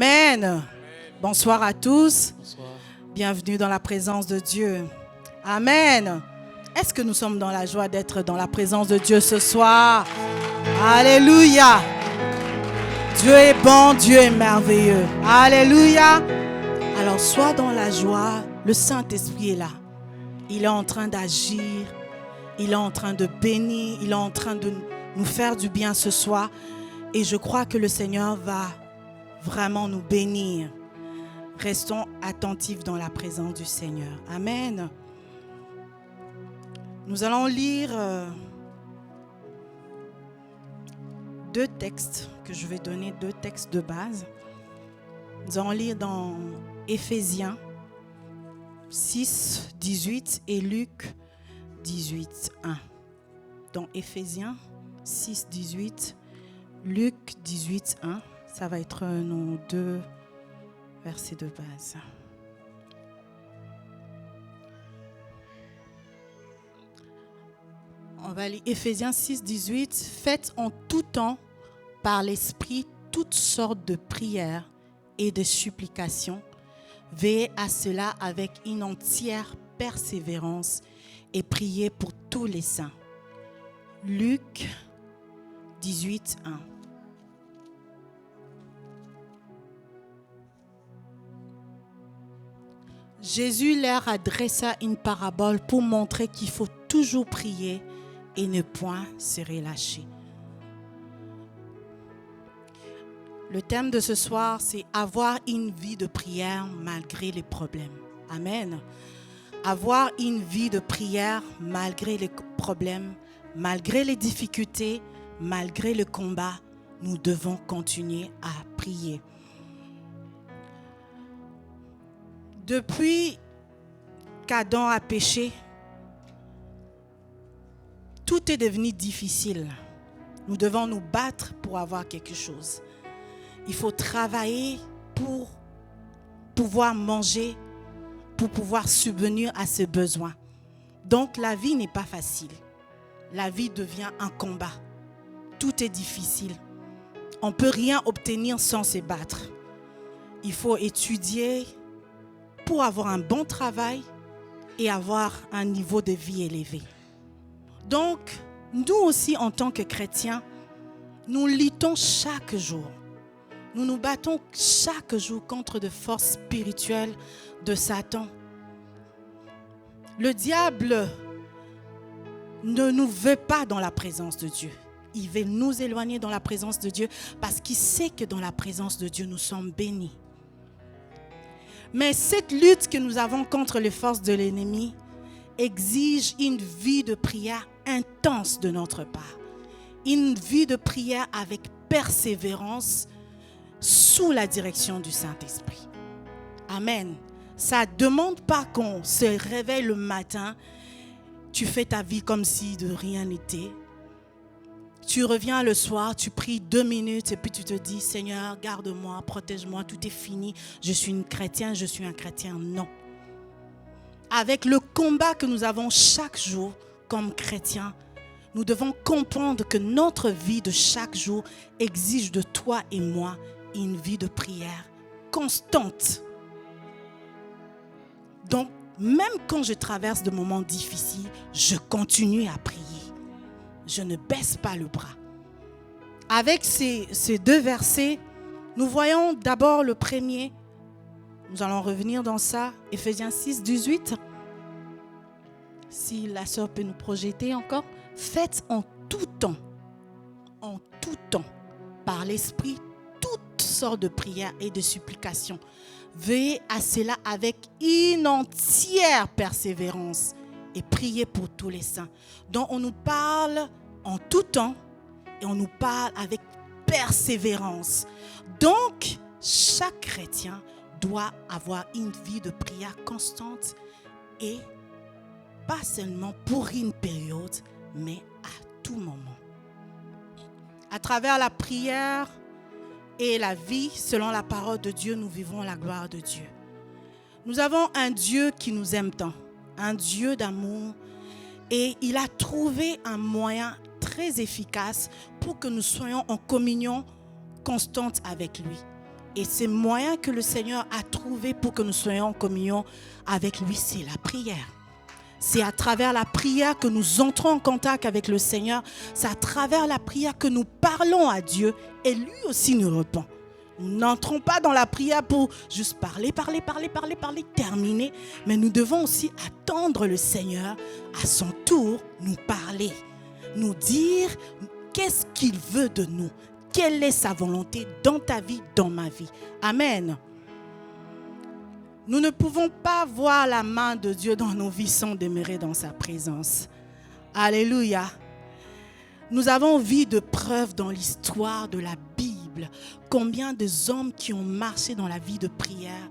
Amen. Bonsoir à tous. Bonsoir. Bienvenue dans la présence de Dieu. Amen. Est-ce que nous sommes dans la joie d'être dans la présence de Dieu ce soir? Alléluia. Dieu est bon, Dieu est merveilleux. Alléluia. Alors sois dans la joie. Le Saint-Esprit est là. Il est en train d'agir. Il est en train de bénir. Il est en train de nous faire du bien ce soir. Et je crois que le Seigneur va vraiment nous bénir. Restons attentifs dans la présence du Seigneur. Amen. Nous allons lire deux textes que je vais donner, deux textes de base. Nous allons lire dans Éphésiens 6, 18 et Luc 18, 1. Dans Éphésiens 6, 18, Luc 18, 1. Ça va être nos deux versets de base. On va lire Éphésiens 6, 18. Faites en tout temps par l'Esprit toutes sortes de prières et de supplications. Veillez à cela avec une entière persévérance et priez pour tous les saints. Luc 18, 1. Jésus leur adressa une parabole pour montrer qu'il faut toujours prier et ne point se relâcher. Le thème de ce soir, c'est avoir une vie de prière malgré les problèmes. Amen. Avoir une vie de prière malgré les problèmes, malgré les difficultés, malgré le combat, nous devons continuer à prier. Depuis qu'Adam a péché, tout est devenu difficile. Nous devons nous battre pour avoir quelque chose. Il faut travailler pour pouvoir manger, pour pouvoir subvenir à ses besoins. Donc la vie n'est pas facile. La vie devient un combat. Tout est difficile. On ne peut rien obtenir sans se battre. Il faut étudier pour avoir un bon travail et avoir un niveau de vie élevé. Donc, nous aussi, en tant que chrétiens, nous luttons chaque jour. Nous nous battons chaque jour contre des forces spirituelles de Satan. Le diable ne nous veut pas dans la présence de Dieu. Il veut nous éloigner dans la présence de Dieu parce qu'il sait que dans la présence de Dieu, nous sommes bénis. Mais cette lutte que nous avons contre les forces de l'ennemi exige une vie de prière intense de notre part. Une vie de prière avec persévérance sous la direction du Saint-Esprit. Amen. Ça ne demande pas qu'on se réveille le matin, tu fais ta vie comme si de rien n'était. Tu reviens le soir, tu pries 2 minutes et puis tu te dis, Seigneur, garde-moi, protège-moi, tout est fini. Je suis un chrétien. Non. Avec le combat que nous avons chaque jour comme chrétiens, nous devons comprendre que notre vie de chaque jour exige de toi et moi une vie de prière constante. Donc, même quand je traverse des moments difficiles, je continue à prier. Je ne baisse pas le bras. Avec ces deux versets, nous voyons d'abord le premier. Nous allons revenir dans ça. Éphésiens 6, 18. Si la sœur peut nous projeter encore. Faites en tout temps, par l'Esprit, toutes sortes de prières et de supplications. Veillez à cela avec une entière persévérance et priez pour tous les saints. Donc on nous parle en tout temps et on nous parle avec persévérance. Donc chaque chrétien doit avoir une vie de prière constante et pas seulement pour une période, mais à tout moment. À travers la prière et la vie, selon la parole de Dieu, nous vivons la gloire de Dieu. Nous avons un Dieu qui nous aime tant, un Dieu d'amour, et il a trouvé un moyen très efficace pour que nous soyons en communion constante avec lui. Et ces moyens que le Seigneur a trouvés pour que nous soyons en communion avec lui, c'est la prière. C'est à travers la prière que nous entrons en contact avec le Seigneur. C'est à travers la prière que nous parlons à Dieu et lui aussi nous répond. Nous n'entrons pas dans la prière pour juste parler, terminer. Mais nous devons aussi attendre le Seigneur à son tour nous parler. Nous dire qu'est-ce qu'il veut de nous. Quelle est sa volonté dans ta vie, dans ma vie. Amen. Nous ne pouvons pas voir la main de Dieu dans nos vies sans demeurer dans sa présence. Alléluia. Nous avons vu de preuves dans l'histoire de la Bible. Combien de hommes qui ont marché dans la vie de prière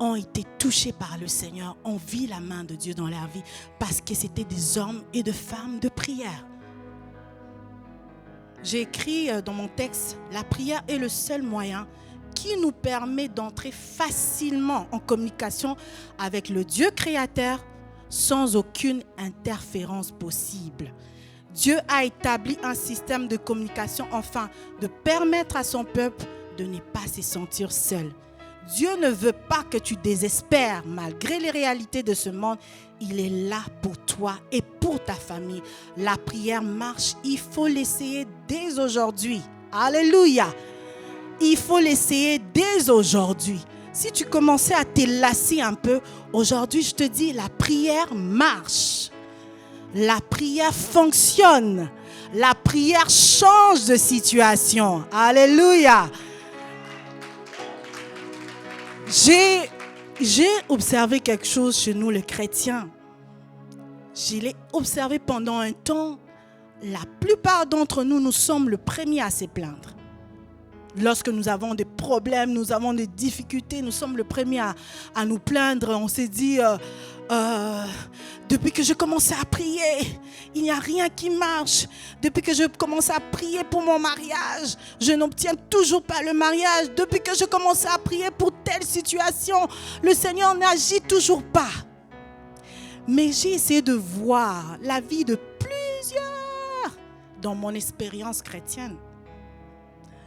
ont été touchés par le Seigneur, ont vu la main de Dieu dans leur vie parce que c'était des hommes et des femmes de prière. J'ai écrit dans mon texte, la prière est le seul moyen qui nous permet d'entrer facilement en communication avec le Dieu créateur sans aucune interférence possible. Dieu a établi un système de communication afin de permettre à son peuple de ne pas se sentir seul. Dieu ne veut pas que tu désespères malgré les réalités de ce monde. Il est là pour toi et pour ta famille. La prière marche, il faut l'essayer dès aujourd'hui. Alléluia! Il faut l'essayer dès aujourd'hui. Si tu commençais à te lasser un peu, aujourd'hui je te dis, la prière marche. La prière fonctionne. La prière change de situation. Alléluia! J'ai observé quelque chose chez nous, les chrétiens. Je l'ai observé pendant un temps. La plupart d'entre nous, nous sommes le premier à se plaindre. Lorsque nous avons des problèmes, nous avons des difficultés, nous sommes le premier à nous plaindre. On s'est dit, depuis que je commençais à prier, il n'y a rien qui marche. Depuis que je commence à prier pour mon mariage, je n'obtiens toujours pas le mariage. Depuis que je commence à prier pour telle situation, le Seigneur n'agit toujours pas. Mais j'ai essayé de voir la vie de plusieurs dans mon expérience chrétienne.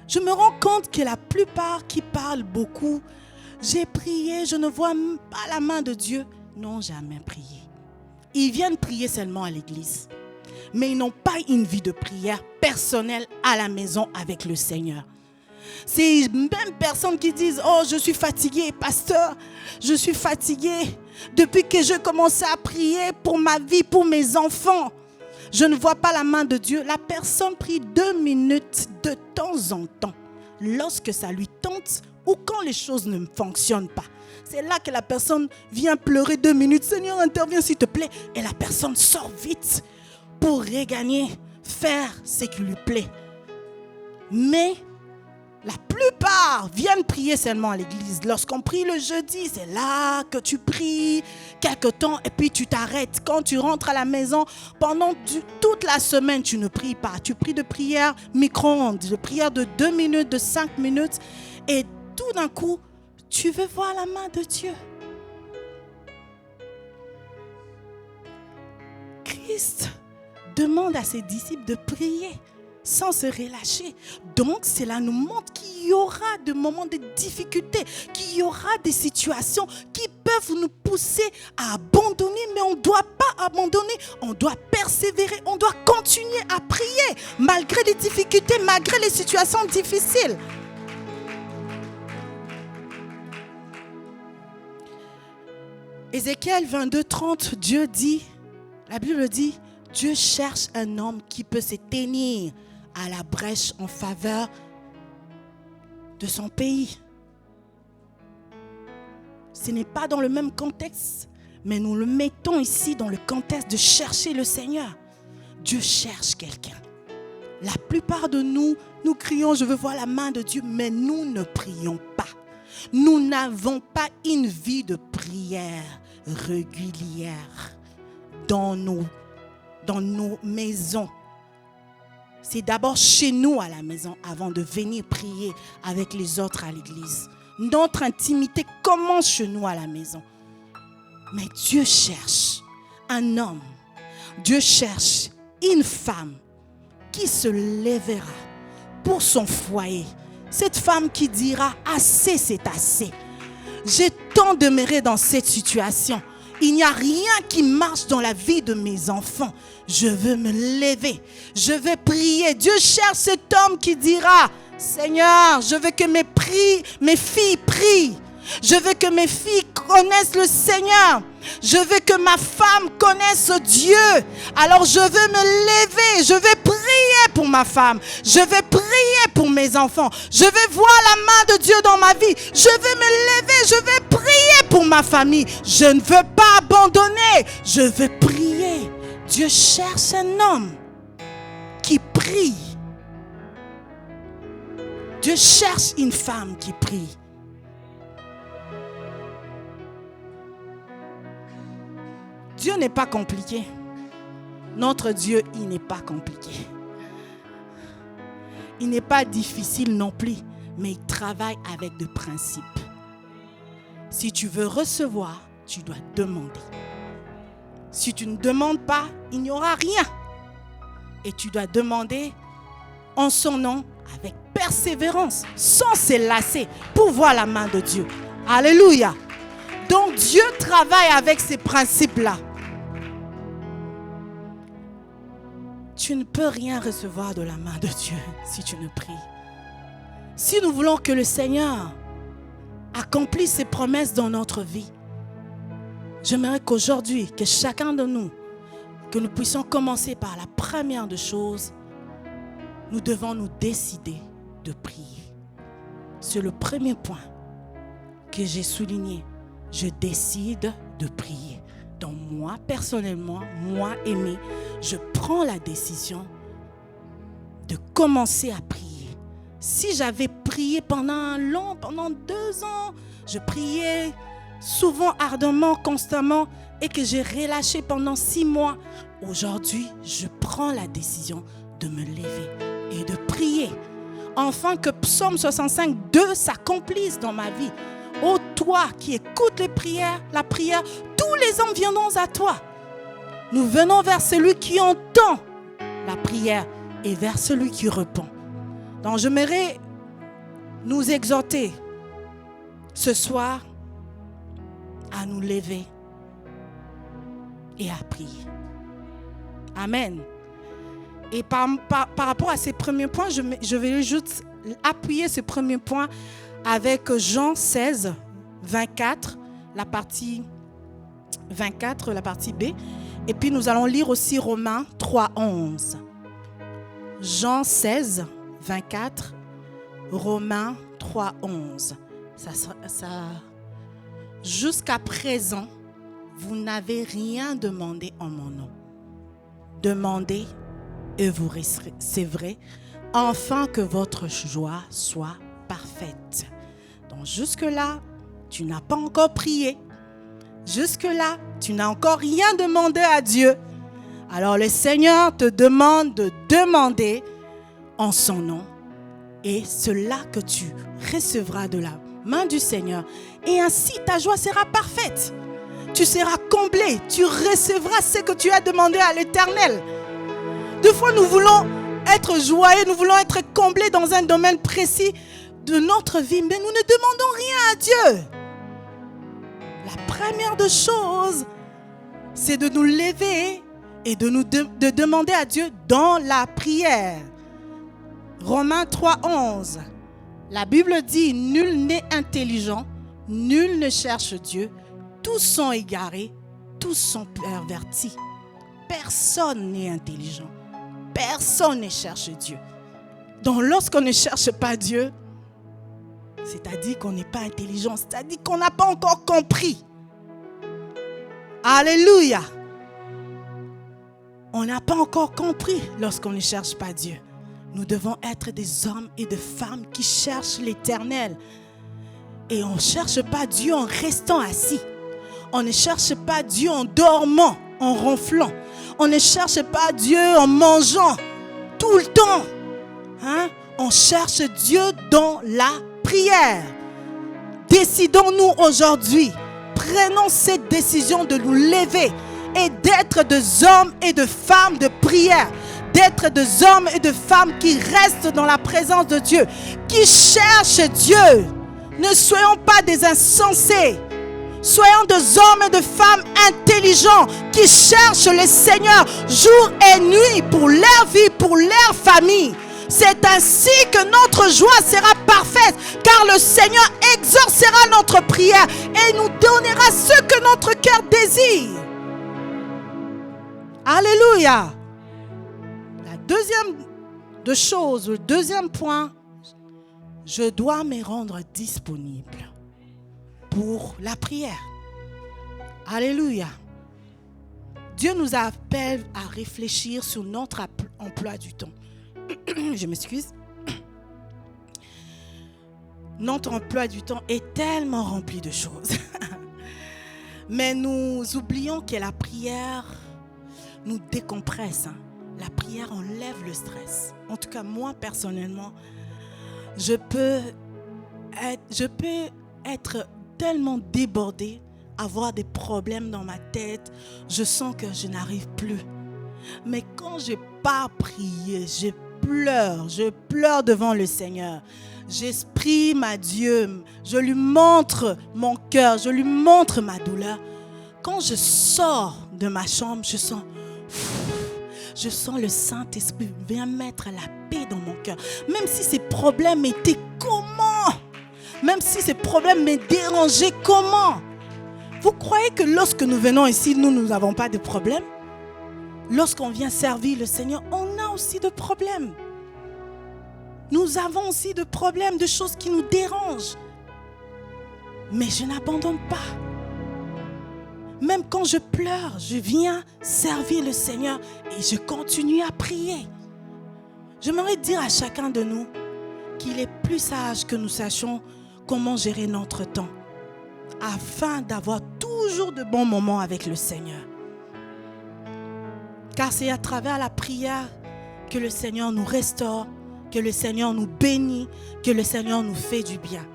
Je me rends compte que la plupart qui parlent beaucoup, j'ai prié, je ne vois pas la main de Dieu, n'ont jamais prié. Ils viennent prier seulement à l'église, mais ils n'ont pas une vie de prière personnelle à la maison avec le Seigneur. C'est les mêmes personnes qui disent « Oh, je suis fatigué, pasteur, je suis fatigué depuis que je commençais à prier pour ma vie, pour mes enfants. » Je ne vois pas la main de Dieu. La personne prie 2 minutes de temps en temps. Lorsque ça lui tente ou quand les choses ne fonctionnent pas. C'est là que la personne vient pleurer 2 minutes. Seigneur, interviens s'il te plaît. Et la personne sort vite pour regagner, faire ce qui lui plaît. Mais la plupart viennent prier seulement à l'église. Lorsqu'on prie le jeudi, c'est là que tu pries quelque temps et puis tu t'arrêtes. Quand tu rentres à la maison, pendant toute la semaine, tu ne pries pas. Tu pries de prière micro-ondes, de prière de 2 minutes, de 5 minutes. Et tout d'un coup, tu veux voir la main de Dieu. Christ demande à ses disciples de prier sans se relâcher. Donc, cela nous montre qu'il y aura des moments de difficulté, qu'il y aura des situations qui peuvent nous pousser à abandonner, mais on ne doit pas abandonner, on doit persévérer, on doit continuer à prier, malgré les difficultés, malgré les situations difficiles. Ézéchiel 22:30, Dieu dit, la Bible dit, Dieu cherche un homme qui peut se tenir à la brèche en faveur de son pays. Ce n'est pas dans le même contexte, mais nous le mettons ici dans le contexte de chercher le Seigneur. Dieu cherche quelqu'un. La plupart de nous, nous crions, je veux voir la main de Dieu, mais nous ne prions pas. Nous n'avons pas une vie de prière régulière dans nos maisons. C'est d'abord chez nous à la maison avant de venir prier avec les autres à l'église. Notre intimité commence chez nous à la maison. Mais Dieu cherche un homme. Dieu cherche une femme qui se lèvera pour son foyer, Cette femme qui dira « assez, c'est assez ». J'ai tant demeuré dans cette situation. Il n'y a rien qui marche dans la vie de mes enfants. Je veux me lever. Je veux prier. Dieu cherche cet homme qui dira « Seigneur, je veux que mes filles prient. Je veux que mes filles connaissent le Seigneur. Je veux que ma femme connaisse Dieu. Alors je veux me lever. Je vais prier pour ma femme. Je vais prier pour mes enfants. Je vais voir la main de Dieu dans ma vie. Je vais me lever. Je vais prier pour ma famille. Je ne veux pas abandonner. Je veux prier. Dieu cherche un homme qui prie. Dieu cherche une femme qui prie. Dieu n'est pas compliqué. Notre Dieu, il n'est pas compliqué. Il n'est pas difficile non plus, mais il travaille avec des principes. Si tu veux recevoir, tu dois demander. Si tu ne demandes pas, il n'y aura rien. Et tu dois demander en son nom avec persévérance, sans se lasser, pour voir la main de Dieu. Alléluia. Donc Dieu travaille avec ces principes-là. Tu ne peux rien recevoir de la main de Dieu si tu ne pries. Si nous voulons que le Seigneur accomplisse ses promesses dans notre vie, j'aimerais qu'aujourd'hui, que chacun de nous, que nous puissions commencer par la première des choses, nous devons nous décider de prier. C'est le premier point que j'ai souligné. Je décide de prier. Donc moi, personnellement, moi, Aimée, je prends la décision de commencer à prier. Si j'avais prié pendant 2 ans, je priais souvent, ardemment, constamment, et que j'ai relâché pendant 6 mois, aujourd'hui, je prends la décision de me lever et de prier. Enfin que Psaume 65, 2 s'accomplisse dans ma vie. Ô toi qui écoutes les prières, la prière, tous les hommes viendront à toi. Nous venons vers celui qui entend la prière et vers celui qui répond. Donc j'aimerais nous exhorter ce soir à nous lever et à prier. Amen. Et par rapport à ces premiers points, je vais juste appuyer ce premier point avec Jean 16, 24, la partie 24, la partie B. Et puis nous allons lire aussi Romains 3, 11. Jean 16, 24, Romains 3, 11. Jusqu'à présent, vous n'avez rien demandé en mon nom. Demandez et vous recevrez, afin que votre joie soit parfaite. Donc jusque-là, tu n'as pas encore prié. Jusque-là, tu n'as encore rien demandé à Dieu. Alors le Seigneur te demande de demander en son nom. Et c'est là que tu recevras de la main du Seigneur. Et ainsi, ta joie sera parfaite. Tu seras comblé. Tu recevras ce que tu as demandé à l'Éternel. Des fois, nous voulons être joyeux, nous voulons être comblés dans un domaine précis de notre vie, mais nous ne demandons rien à Dieu. La première des choses, c'est de nous lever et de demander à Dieu dans la prière. Romains 3, 11. La Bible dit, nul n'est intelligent, nul ne cherche Dieu, tous sont égarés, tous sont pervertis. Personne n'est intelligent, personne ne cherche Dieu. Donc lorsqu'on ne cherche pas Dieu, c'est-à-dire qu'on n'est pas intelligent, c'est-à-dire qu'on n'a pas encore compris. Alléluia. On n'a pas encore compris lorsqu'on ne cherche pas Dieu. Nous devons être des hommes et des femmes qui cherchent l'Éternel. Et on ne cherche pas Dieu en restant assis. On ne cherche pas Dieu en dormant, en ronflant. On ne cherche pas Dieu en mangeant tout le temps. On cherche Dieu dans la prière. Décidons-nous aujourd'hui, prenons cette décision de nous lever et d'être des hommes et des femmes de prière, d'être des hommes et de femmes qui restent dans la présence de Dieu, qui cherchent Dieu. Ne soyons pas des insensés. Soyons des hommes et de femmes intelligents qui cherchent le Seigneur jour et nuit pour leur vie, pour leur famille. C'est ainsi que notre joie sera parfaite, car le Seigneur exaucera notre prière et nous donnera ce que notre cœur désire. Alléluia. La deuxième de choses, le deuxième point, je dois me rendre disponible pour la prière. Alléluia. Dieu nous appelle à réfléchir sur notre emploi du temps. Je m'excuse. Notre emploi du temps est tellement rempli de choses. Mais nous oublions que la prière nous décompresse. La prière enlève le stress. En tout cas, moi, personnellement, je peux être tellement débordée, avoir des problèmes dans ma tête. Je sens que je n'arrive plus. Mais quand je pars prier, je pleure devant le Seigneur. J'exprime à Dieu, je lui montre mon cœur, je lui montre ma douleur. Quand je sors de ma chambre, je sens le Saint-Esprit vient mettre la paix dans mon cœur. Même si ces problèmes étaient comment? Même si ces problèmes me dérangeaient comment? Vous croyez que lorsque nous venons ici, nous n'avons pas de problèmes? Lorsqu'on vient servir le Seigneur, on a aussi de problèmes. Nous avons aussi de problèmes, de choses qui nous dérangent. Mais je n'abandonne pas. Même quand je pleure, je viens servir le Seigneur et je continue à prier. J'aimerais dire à chacun de nous qu'il est plus sage que nous sachions comment gérer notre temps afin d'avoir toujours de bons moments avec le Seigneur. Car c'est à travers la prière que le Seigneur nous restaure, que le Seigneur nous bénit, que le Seigneur nous fait du bien.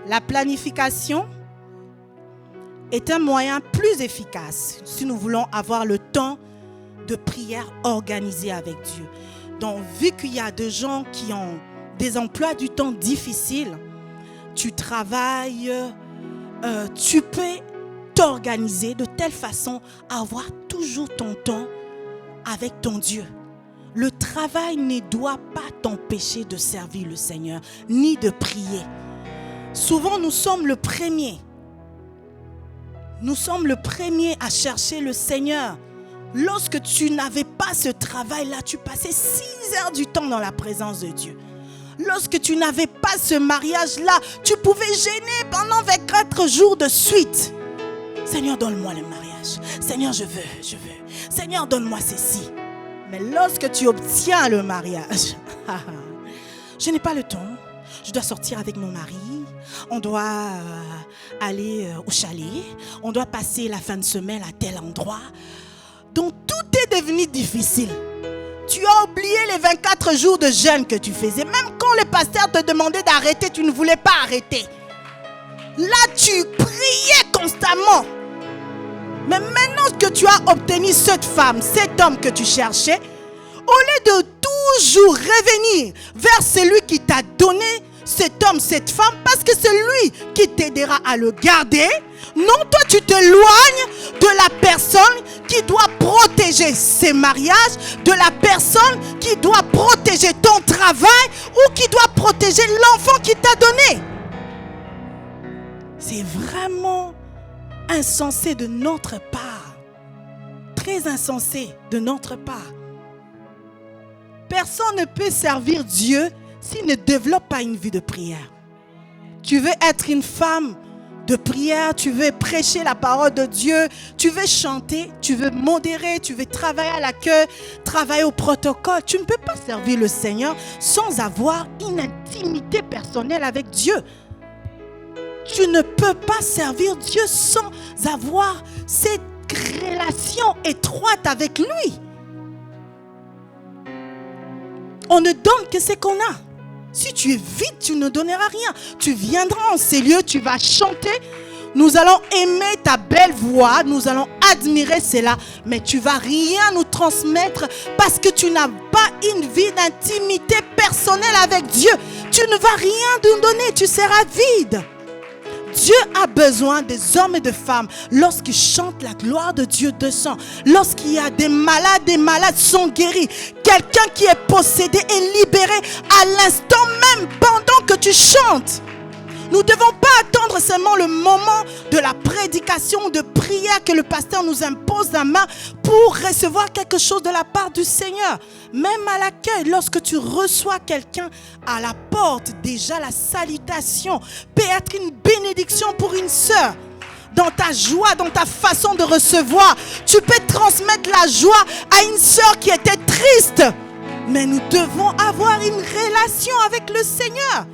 La planification est un moyen plus efficace si nous voulons avoir le temps de prière organisé avec Dieu. Donc, vu qu'il y a des gens qui ont des emplois du temps difficiles, tu travailles, tu peux t'organiser de telle façon à avoir toujours ton temps avec ton Dieu. Le travail ne doit pas t'empêcher de servir le Seigneur, ni de prier. Souvent, nous sommes le premier. Nous sommes le premier à chercher le Seigneur. Lorsque tu n'avais pas ce travail-là, tu passais 6 heures du temps dans la présence de Dieu. Lorsque tu n'avais pas ce mariage-là, tu pouvais gêner pendant 24 jours de suite. Seigneur, donne-moi le mariage. Seigneur, je veux. Seigneur, donne-moi ceci. Mais lorsque tu obtiens le mariage, je n'ai pas le temps. Je dois sortir avec mon mari. On doit aller au chalet. On doit passer la fin de semaine à tel endroit. Donc tout est devenu difficile. Tu as oublié les 24 jours de jeûne que tu faisais. Même quand le pasteur te demandait d'arrêter, tu ne voulais pas arrêter. Là, tu priais constamment. Mais maintenant que tu as obtenu cette femme, cet homme que tu cherchais, au lieu de toujours revenir vers celui qui t'a donné cet homme, cette femme, parce que c'est lui qui t'aidera à le garder, non, toi tu t'éloignes de la personne qui doit protéger ses mariages, de la personne qui doit protéger ton travail ou qui doit protéger l'enfant qui t'a donné. C'est vraiment insensé de notre part. Très insensé de notre part. Personne ne peut servir Dieu s'il ne développe pas une vie de prière. Tu veux être une femme de prière, tu veux prêcher la parole de Dieu, tu veux chanter, tu veux modérer, tu veux travailler à l'accueil, travailler au protocole. Tu ne peux pas servir le Seigneur sans avoir une intimité personnelle avec Dieu. Tu ne peux pas servir Dieu sans avoir cette relation étroite avec lui. On ne donne que ce qu'on a. Si tu es vide, tu ne donneras rien. Tu viendras en ces lieux, tu vas chanter. Nous allons aimer ta belle voix, nous allons admirer cela, mais tu ne vas rien nous transmettre parce que tu n'as pas une vie d'intimité personnelle avec Dieu. Tu ne vas rien nous donner, tu seras vide. Dieu a besoin des hommes et des femmes lorsqu'ils chantent la gloire de Dieu descend. Lorsqu'il y a des malades sont guéris. Quelqu'un qui est possédé est libéré à l'instant même pendant que tu chantes. Nous ne devons pas attendre seulement le moment de la prédication, de prière que le pasteur nous impose la main pour recevoir quelque chose de la part du Seigneur. Même à l'accueil, lorsque tu reçois quelqu'un à la porte, déjà la salutation peut être une bénédiction pour une sœur. Dans ta joie, dans ta façon de recevoir, tu peux transmettre la joie à une sœur qui était triste. Mais nous devons avoir une relation avec le Seigneur.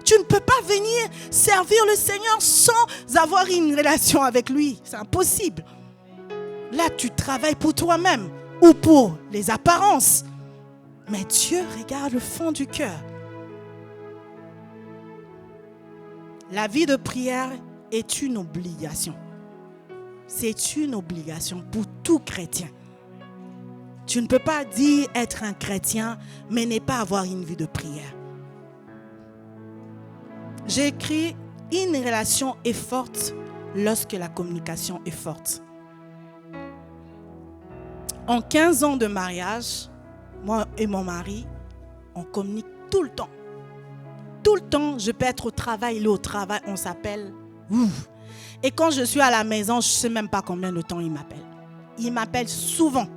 Tu ne peux pas venir servir le Seigneur sans avoir une relation avec lui. C'est impossible. Là, tu travailles pour toi-même ou pour les apparences. Mais Dieu regarde le fond du cœur. La vie de prière est une obligation. C'est une obligation pour tout chrétien. Tu ne peux pas dire être un chrétien, mais ne pas avoir une vie de prière. J'ai écrit « Une relation est forte lorsque la communication est forte ». En 15 ans de mariage, moi et mon mari, on communique tout le temps. Tout le temps, je peux être au travail, il est au travail, on s'appelle. Et quand je suis à la maison, je ne sais même pas combien de temps il m'appelle. Il m'appelle souvent.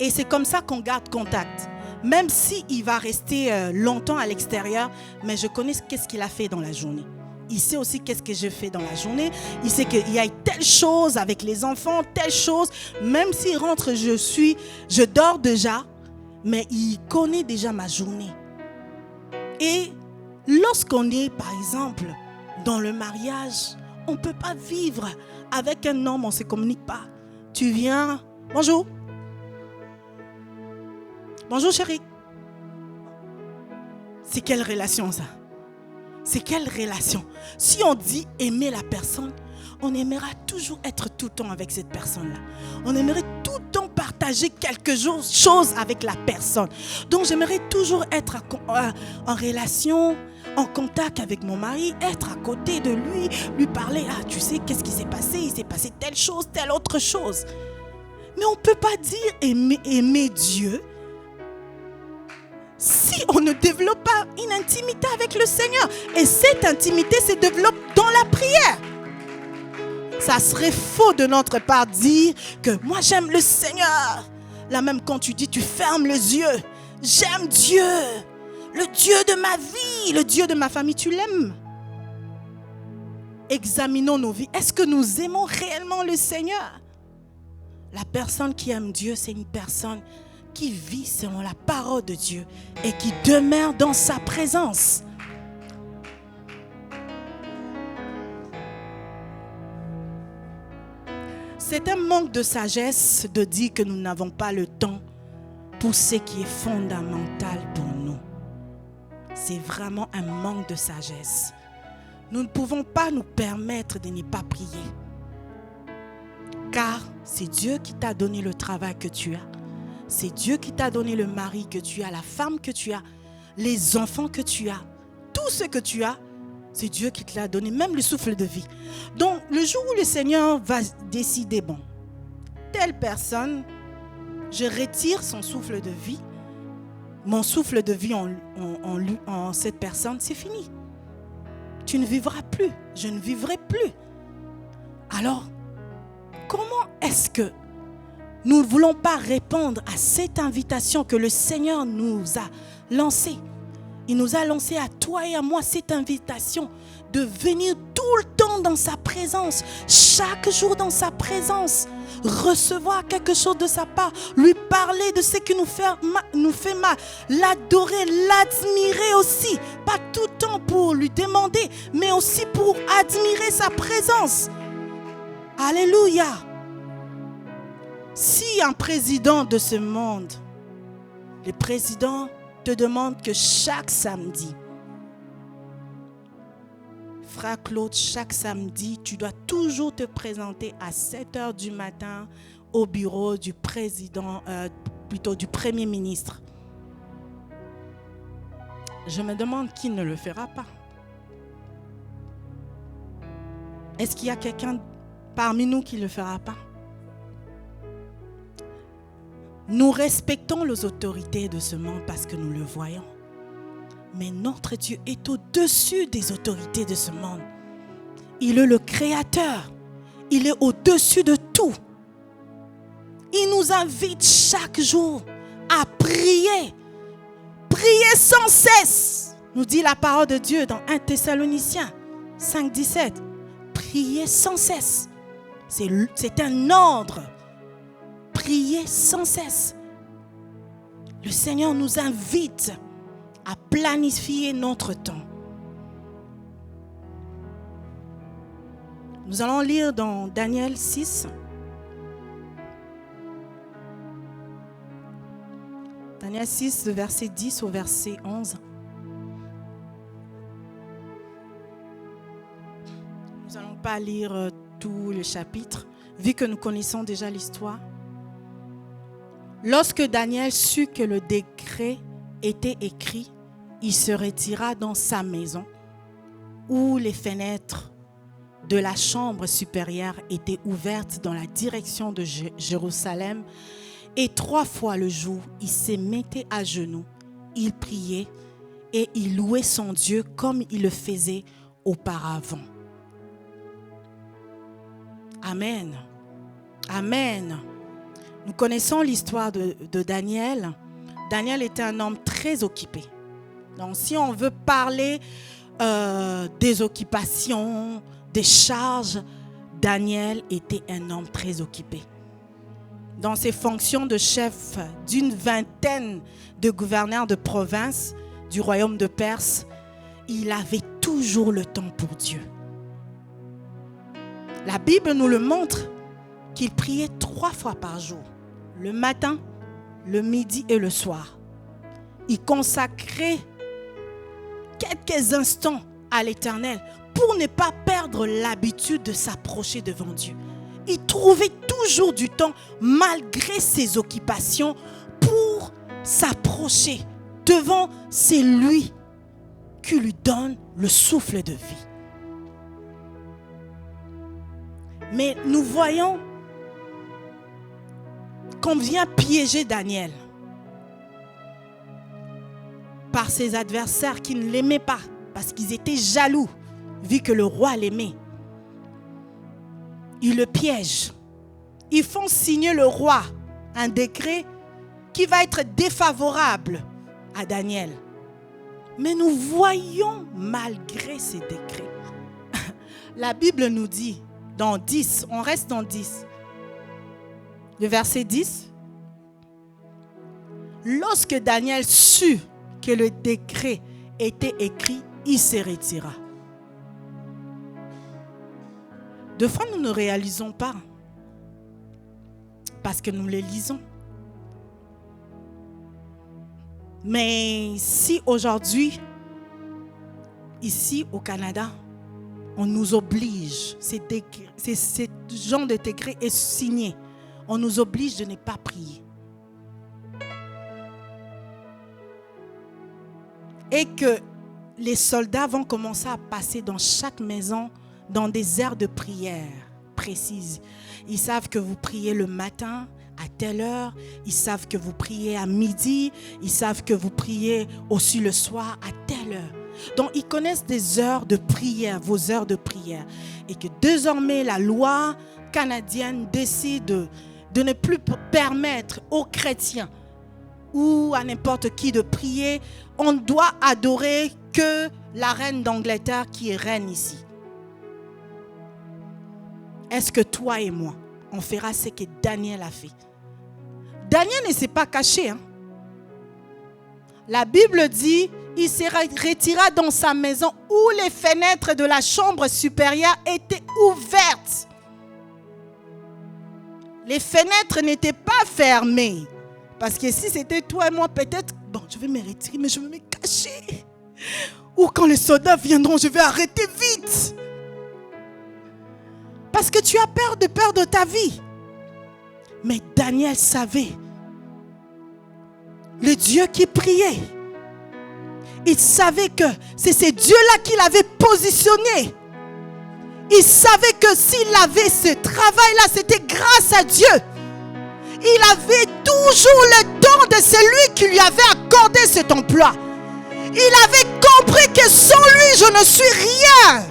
Et c'est comme ça qu'on garde contact. Même s'il va rester longtemps à l'extérieur, mais je connais qu'est-ce qu'il a fait dans la journée. Il sait aussi qu'est-ce que je fais dans la journée. Il sait qu'il y a telle chose avec les enfants, telle chose. Même s'il rentre, je dors déjà, mais il connaît déjà ma journée. Et lorsqu'on est, par exemple, dans le mariage, on ne peut pas vivre avec un homme, on ne se communique pas. Tu viens, bonjour. Bonjour chérie. C'est quelle relation ça? C'est quelle relation? Si on dit aimer la personne, on aimera toujours être tout le temps avec cette personne-là. On aimerait tout le temps partager quelque chose avec la personne. Donc j'aimerais toujours être en relation, en contact avec mon mari, être à côté de lui, lui parler. Ah, tu sais, qu'est-ce qui s'est passé? Il s'est passé telle chose, telle autre chose. Mais on ne peut pas dire aimer Dieu si on ne développe pas une intimité avec le Seigneur. Et cette intimité se développe dans la prière. Ça serait faux de notre part dire que moi j'aime le Seigneur. Là même quand tu dis, tu fermes les yeux. J'aime Dieu, le Dieu de ma vie, le Dieu de ma famille, tu l'aimes. Examinons nos vies. Est-ce que nous aimons réellement le Seigneur? La personne qui aime Dieu, c'est une personne qui vit selon la parole de Dieu et qui demeure dans sa présence. C'est un manque de sagesse de dire que nous n'avons pas le temps pour ce qui est fondamental pour nous. C'est vraiment un manque de sagesse. Nous ne pouvons pas nous permettre de ne pas prier. Car c'est Dieu qui t'a donné le travail que tu as. C'est Dieu qui t'a donné le mari que tu as, la femme que tu as, les enfants que tu as. Tout ce que tu as, c'est Dieu qui te l'a donné, même le souffle de vie. Donc, le jour où le Seigneur va décider, bon, telle personne, je retire son souffle de vie, mon souffle de vie en cette personne, c'est fini. Tu ne vivras plus, je ne vivrai plus. Alors, comment est-ce que nous ne voulons pas répondre à cette invitation que le Seigneur nous a lancée? Il nous a lancé à toi et à moi cette invitation de venir tout le temps dans sa présence, chaque jour dans sa présence, recevoir quelque chose de sa part, lui parler de ce qui nous fait mal, l'adorer, l'admirer aussi, pas tout le temps pour lui demander, mais aussi pour admirer sa présence. Alléluia. Si un président de ce monde, le président te demande que chaque samedi, frère Claude, chaque samedi, tu dois toujours te présenter à 7 heures du matin au bureau du président, plutôt du Premier ministre. Je me demande qui ne le fera pas. Est-ce qu'il y a quelqu'un parmi nous qui ne le fera pas? Nous respectons les autorités de ce monde parce que nous le voyons. Mais notre Dieu est au-dessus des autorités de ce monde. Il est le Créateur. Il est au-dessus de tout. Il nous invite chaque jour à prier. Priez sans cesse, nous dit la parole de Dieu dans 1 Thessaloniciens 5, 17. Priez sans cesse. C'est un ordre. Priez sans cesse. Le Seigneur nous invite à planifier notre temps. Nous allons lire dans Daniel 6. Daniel 6, de verset 10 au verset 11. Nous n'allons pas lire tout le chapitre, vu que nous connaissons déjà l'histoire. Lorsque Daniel sut que le décret était écrit, il se retira dans sa maison, où les fenêtres de la chambre supérieure étaient ouvertes dans la direction de Jérusalem. Et 3 fois le jour, il se mettait à genoux, il priait et il louait son Dieu comme il le faisait auparavant. Amen. Amen. Nous connaissons l'histoire de Daniel. Daniel était un homme très occupé. Donc, si on veut parler des occupations, des charges, Daniel était un homme très occupé. Dans ses fonctions de chef d'une vingtaine de gouverneurs de province du royaume de Perse, il avait toujours le temps pour Dieu. La Bible nous le montre qu'il priait 3 fois par jour, le matin, le midi et le soir. Il consacrait quelques instants à l'Éternel pour ne pas perdre l'habitude de s'approcher devant Dieu. Il trouvait toujours du temps, malgré ses occupations, pour s'approcher devant celui qui lui donne le souffle de vie. Mais nous voyons qu'on vient piéger Daniel par ses adversaires qui ne l'aimaient pas, parce qu'ils étaient jaloux, vu que le roi l'aimait. Ils le piègent. Ils font signer le roi un décret qui va être défavorable à Daniel. Mais nous voyons, malgré ces décrets, la Bible nous dit, dans 10, on reste dans 10, le verset 10, lorsque Daniel sut que le décret était écrit, il se retira. Deux fois, nous ne réalisons pas parce que nous les lisons. Mais si aujourd'hui, ici au Canada, on nous oblige, ce genre de décret est signé, on nous oblige de ne pas prier. Et que les soldats vont commencer à passer dans chaque maison dans des heures de prière précises. Ils savent que vous priez le matin à telle heure, ils savent que vous priez à midi, ils savent que vous priez aussi le soir à telle heure. Donc ils connaissent des heures de prière, vos heures de prière. Et que désormais la loi canadienne décide de ne plus permettre aux chrétiens ou à n'importe qui de prier. On doit adorer que la reine d'Angleterre qui est reine ici. Est-ce que toi et moi, on fera ce que Daniel a fait? Daniel ne s'est pas caché. La Bible dit, il se retira dans sa maison où les fenêtres de la chambre supérieure étaient ouvertes. Les fenêtres n'étaient pas fermées. Parce que si c'était toi et moi, peut-être, bon, je vais me retirer, mais je vais me cacher. Ou quand les soldats viendront, je vais arrêter vite. Parce que tu as peur de perdre ta vie. Mais Daniel savait. Le Dieu qui priait. Il savait que c'est ce Dieu-là qui l'avait positionné. Il savait que s'il avait ce travail-là, c'était grâce à Dieu. Il avait toujours le don de celui qui lui avait accordé cet emploi. Il avait compris que sans lui, je ne suis rien.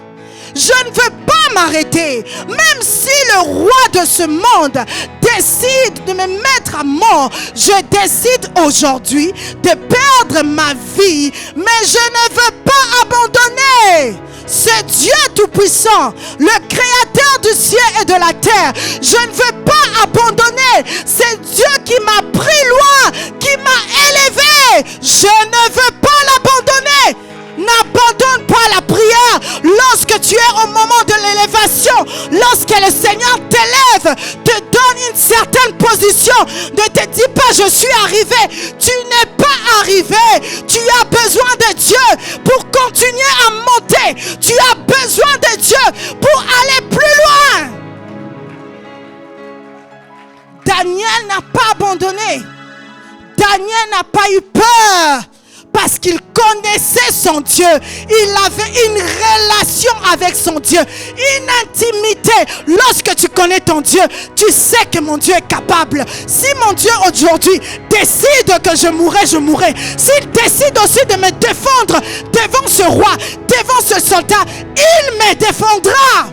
Je ne veux pas m'arrêter. Même si le roi de ce monde décide de me mettre à mort, je décide aujourd'hui de perdre ma vie. Mais je ne veux pas abandonner. Ce Dieu tout-puissant, le créateur du ciel et de la terre, je ne veux pas abandonner. C'est Dieu qui m'a pris loin, qui m'a élevé. Je ne veux pas l'abandonner. N'abandonne pas la prière lorsque tu es au moment de l'élévation. Lorsque le Seigneur t'élève, te donne une certaine position. Ne te dis pas je suis arrivé. Tu n'es pas arrivé. Tu as besoin de Dieu pour continuer à monter. Tu as besoin de Dieu pour aller plus loin. Daniel n'a pas abandonné. Daniel n'a pas eu peur. Parce qu'il connaissait son Dieu. Il avait une relation avec son Dieu. Une intimité. Lorsque tu connais ton Dieu, tu sais que mon Dieu est capable. Si mon Dieu aujourd'hui décide que je mourrai, je mourrai. S'il décide aussi de me défendre devant ce roi, devant ce soldat, il me défendra.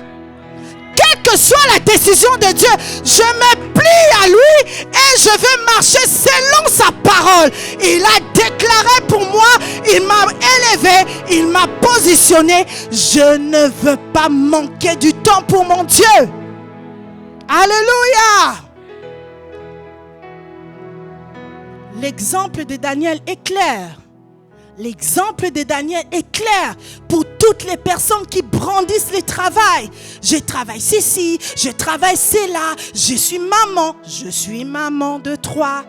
Quelle que soit la décision de Dieu, je me plie à lui et je vais marcher selon sa parole. Il a déclaré pour moi, il m'a élevé, il m'a positionné. Je ne veux pas manquer du temps pour mon Dieu. Alléluia. L'exemple de Daniel est clair. L'exemple de Daniel est clair pour toutes les personnes qui brandissent le travail. Je travaille ceci, je travaille cela, je suis maman de 3.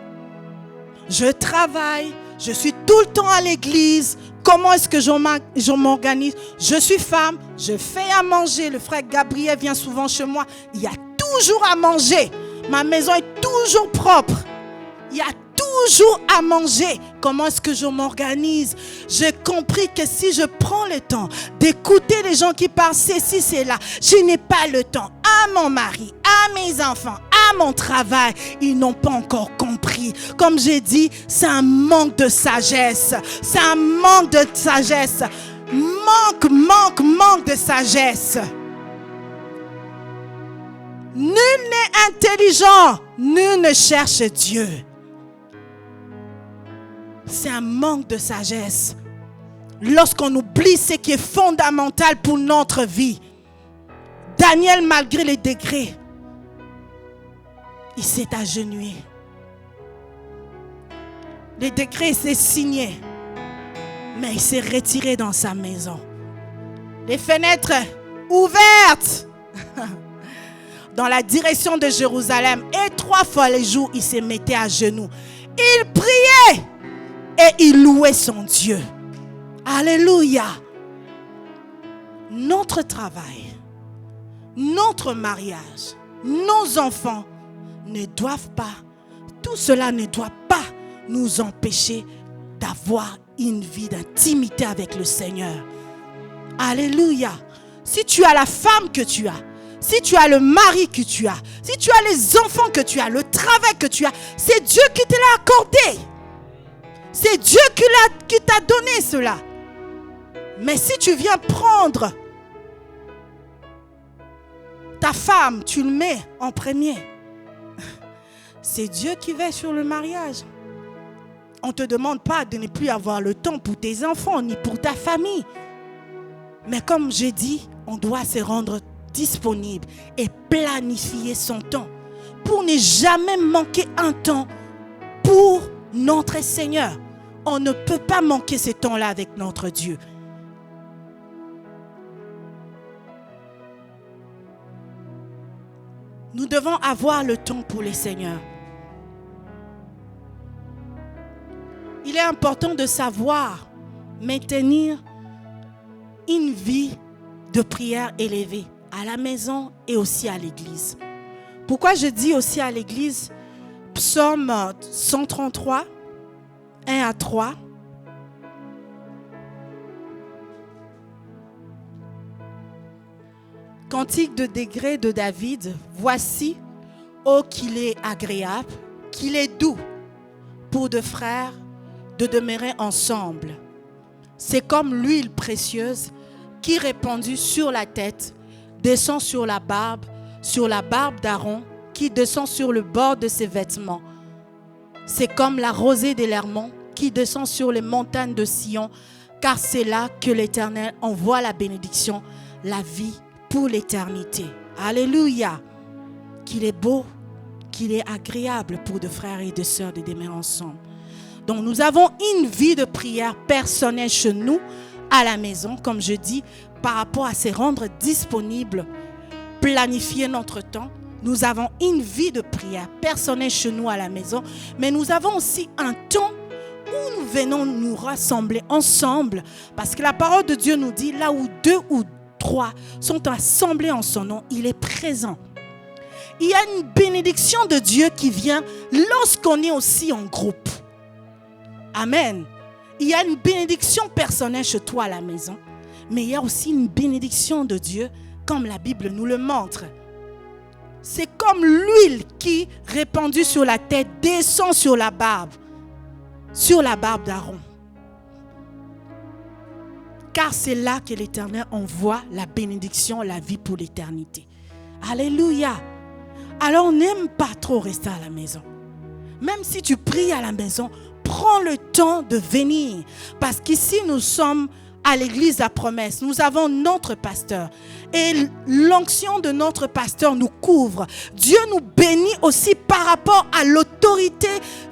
Je travaille, je suis tout le temps à l'église. Comment est-ce que je m'organise? Je suis femme, je fais à manger. Le frère Gabriel vient souvent chez moi. Il y a toujours à manger. Ma maison est toujours propre. Il y a toujours à manger. Comment est-ce que je m'organise? J'ai compris que si je prends le temps d'écouter les gens qui parlent ceci, c'est là, je n'ai pas le temps. À mon mari, à mes enfants, à mon travail, ils n'ont pas encore compris. Comme j'ai dit, c'est un manque de sagesse. C'est un manque de sagesse. Manque de sagesse. Nul n'est intelligent, nul ne cherche Dieu. C'est un manque de sagesse. Lorsqu'on oublie ce qui est fondamental pour notre vie. Daniel, malgré les degrés, il s'est agenouillé. Les décrets s'est signé, mais il s'est retiré dans sa maison. Les fenêtres ouvertes dans la direction de Jérusalem. Et 3 fois les jours, il se mettait à genoux. Il priait. Et il louait son Dieu. Alléluia. Notre travail, notre mariage, nos enfants ne doivent pas, tout cela ne doit pas nous empêcher d'avoir une vie d'intimité avec le Seigneur. Alléluia. Si tu as la femme que tu as, si tu as le mari que tu as, si tu as les enfants que tu as, le travail que tu as, c'est Dieu qui te l'a accordé. C'est Dieu qui t'a donné cela. Mais si tu viens prendre ta femme, tu le mets en premier. C'est Dieu qui veille sur le mariage. On ne te demande pas de ne plus avoir le temps pour tes enfants ni pour ta famille. Mais comme j'ai dit, on doit se rendre disponible et planifier son temps pour ne jamais manquer un temps pour notre Seigneur. On ne peut pas manquer ce temps-là avec notre Dieu. Nous devons avoir le temps pour le Seigneur. Il est important de savoir maintenir une vie de prière élevée à la maison et aussi à l'église. Pourquoi je dis aussi à l'église? Psaume 133, 1 à 3. Cantique de degré de David. Voici, ô qu'il est agréable, qu'il est doux pour deux frères de demeurer ensemble. C'est comme l'huile précieuse qui répandue sur la tête descend sur la barbe d'Aaron, qui descend sur le bord de ses vêtements. C'est comme la rosée de l'Hermon qui descend sur les montagnes de Sion, car c'est là que l'Éternel envoie la bénédiction, la vie pour l'éternité. Alléluia! Qu'il est beau, qu'il est agréable pour deux frères et deux sœurs de demeurer ensemble. Donc nous avons une vie de prière personnelle chez nous, à la maison, comme je dis, par rapport à se rendre disponible, planifier notre temps. Nous avons une vie de prière personnelle chez nous à la maison, mais nous avons aussi un temps où nous venons nous rassembler ensemble, parce que la parole de Dieu nous dit, là où 2 ou 3 sont assemblés en son nom, il est présent. Il y a une bénédiction de Dieu qui vient lorsqu'on est aussi en groupe. Amen. Il y a une bénédiction personnelle chez toi à la maison, mais il y a aussi une bénédiction de Dieu, comme la Bible nous le montre. C'est comme l'huile qui, répandue sur la tête, descend sur la barbe d'Aaron. Car c'est là que l'Éternel envoie la bénédiction, la vie pour l'éternité. Alléluia. Alors n'aime pas trop rester à la maison. Même si tu pries à la maison, prends le temps de venir. Parce qu'ici, nous sommes à l'église La Promesse. Nous avons notre pasteur. Et l'onction de notre pasteur nous couvre. Dieu nous bénit aussi par rapport à l'autorité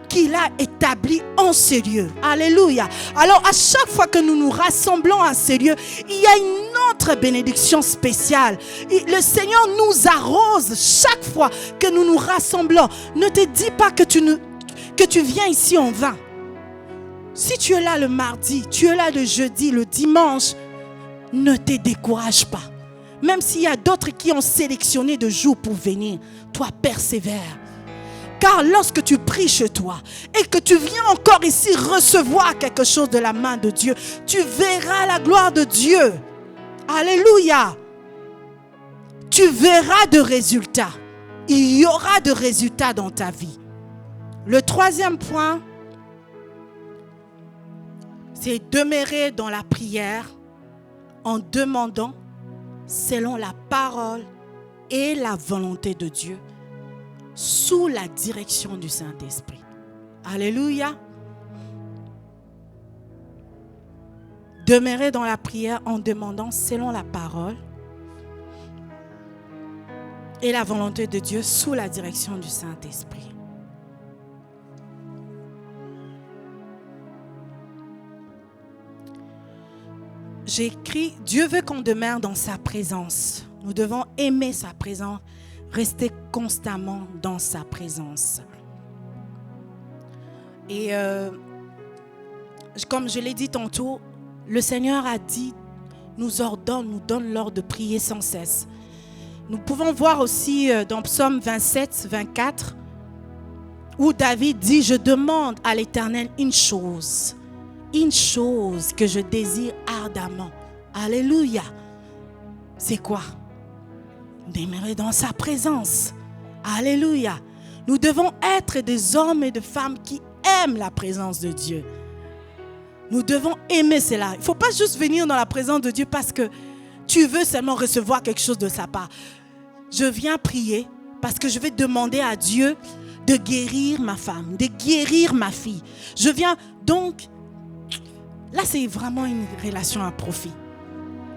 qu'il a établie en ces lieux. Alléluia. Alors, à chaque fois que nous nous rassemblons à ces lieux, il y a une autre bénédiction spéciale. Le Seigneur nous arrose chaque fois que nous nous rassemblons. Ne te dis pas que tu viens ici en vain. Si tu es là le mardi, tu es là le jeudi, le dimanche, ne te décourage pas. Même s'il y a d'autres qui ont sélectionné de jours pour venir, toi persévère. Car lorsque tu pries chez toi et que tu viens encore ici recevoir quelque chose de la main de Dieu, tu verras la gloire de Dieu. Alléluia. Tu verras de résultats. Il y aura de résultats dans ta vie. Le troisième point, c'est demeurer dans la prière en demandant selon la parole et la volonté de Dieu sous la direction du Saint-Esprit. Alléluia. Demeurer dans la prière en demandant selon la parole et la volonté de Dieu sous la direction du Saint-Esprit. J'ai écrit, Dieu veut qu'on demeure dans sa présence. Nous devons aimer sa présence, rester constamment dans sa présence. Et comme je l'ai dit tantôt, le Seigneur a dit, nous donne l'ordre de prier sans cesse. Nous pouvons voir aussi dans Psaume 27, 24, où David dit, je demande à l'Éternel une chose que je désire ardemment. Alléluia. C'est quoi? Demeurer dans sa présence. Alléluia. Nous devons être des hommes et des femmes qui aiment la présence de Dieu. Nous devons aimer cela. Il ne faut pas juste venir dans la présence de Dieu parce que tu veux seulement recevoir quelque chose de sa part. Je viens prier parce que je vais demander à Dieu de guérir ma femme, de guérir ma fille. Je viens donc... Là, c'est vraiment une relation à profit.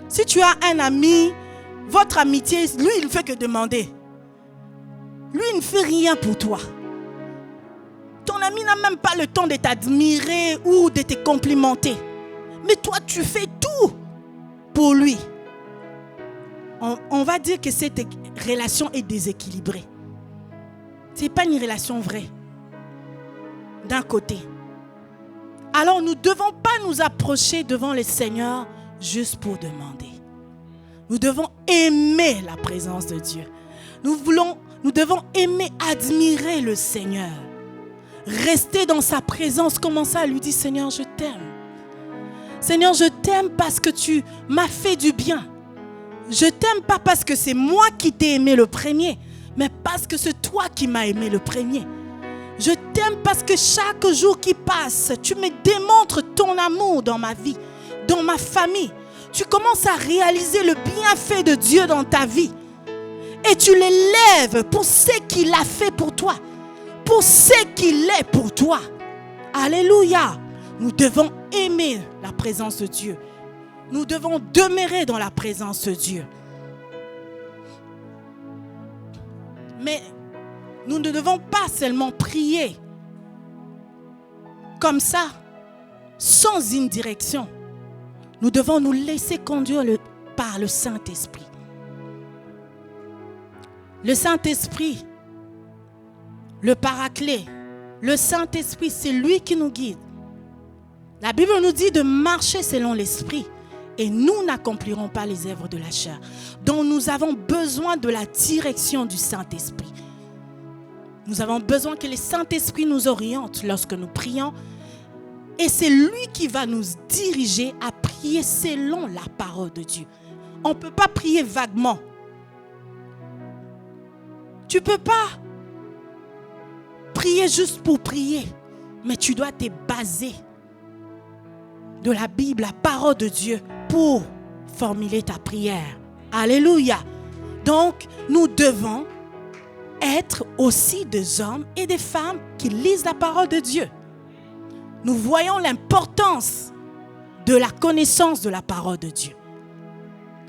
Si tu as un ami, votre amitié, lui, il ne fait que demander. Lui, il ne fait rien pour toi. Ton ami n'a même pas le temps de t'admirer ou de te complimenter. Mais toi, tu fais tout pour lui. On va dire que cette relation est déséquilibrée. Ce n'est pas une relation vraie. D'un côté. Alors nous ne devons pas nous approcher devant le Seigneur juste pour demander. Nous devons aimer la présence de Dieu. Nous devons aimer, admirer le Seigneur. Rester dans sa présence, commencer à lui dire, Seigneur, je t'aime. Seigneur, je t'aime parce que tu m'as fait du bien. Je t'aime pas parce que c'est moi qui t'ai aimé le premier, mais parce que c'est toi qui m'as aimé le premier. Je t'aime parce que chaque jour qui passe, tu me démontres ton amour dans ma vie, dans ma famille. Tu commences à réaliser le bienfait de Dieu dans ta vie. Et tu l'élèves pour ce qu'il a fait pour toi, pour ce qu'il est pour toi. Alléluia. Nous devons aimer la présence de Dieu. Nous devons demeurer dans la présence de Dieu. Mais nous ne devons pas seulement prier comme ça, sans une direction. Nous devons nous laisser conduire par le Saint-Esprit. Le Saint-Esprit, le Paraclet, le Saint-Esprit, c'est lui qui nous guide. La Bible nous dit de marcher selon l'Esprit et nous n'accomplirons pas les œuvres de la chair. Donc nous avons besoin de la direction du Saint-Esprit. Nous avons besoin que le Saint-Esprit nous oriente lorsque nous prions. Et c'est lui qui va nous diriger à prier selon la parole de Dieu. On ne peut pas prier vaguement. Tu ne peux pas prier juste pour prier. Mais tu dois te baser de la Bible, la parole de Dieu, pour formuler ta prière. Alléluia. Donc, nous devons être aussi des hommes et des femmes qui lisent la parole de Dieu. Nous voyons l'importance de la connaissance de la parole de Dieu.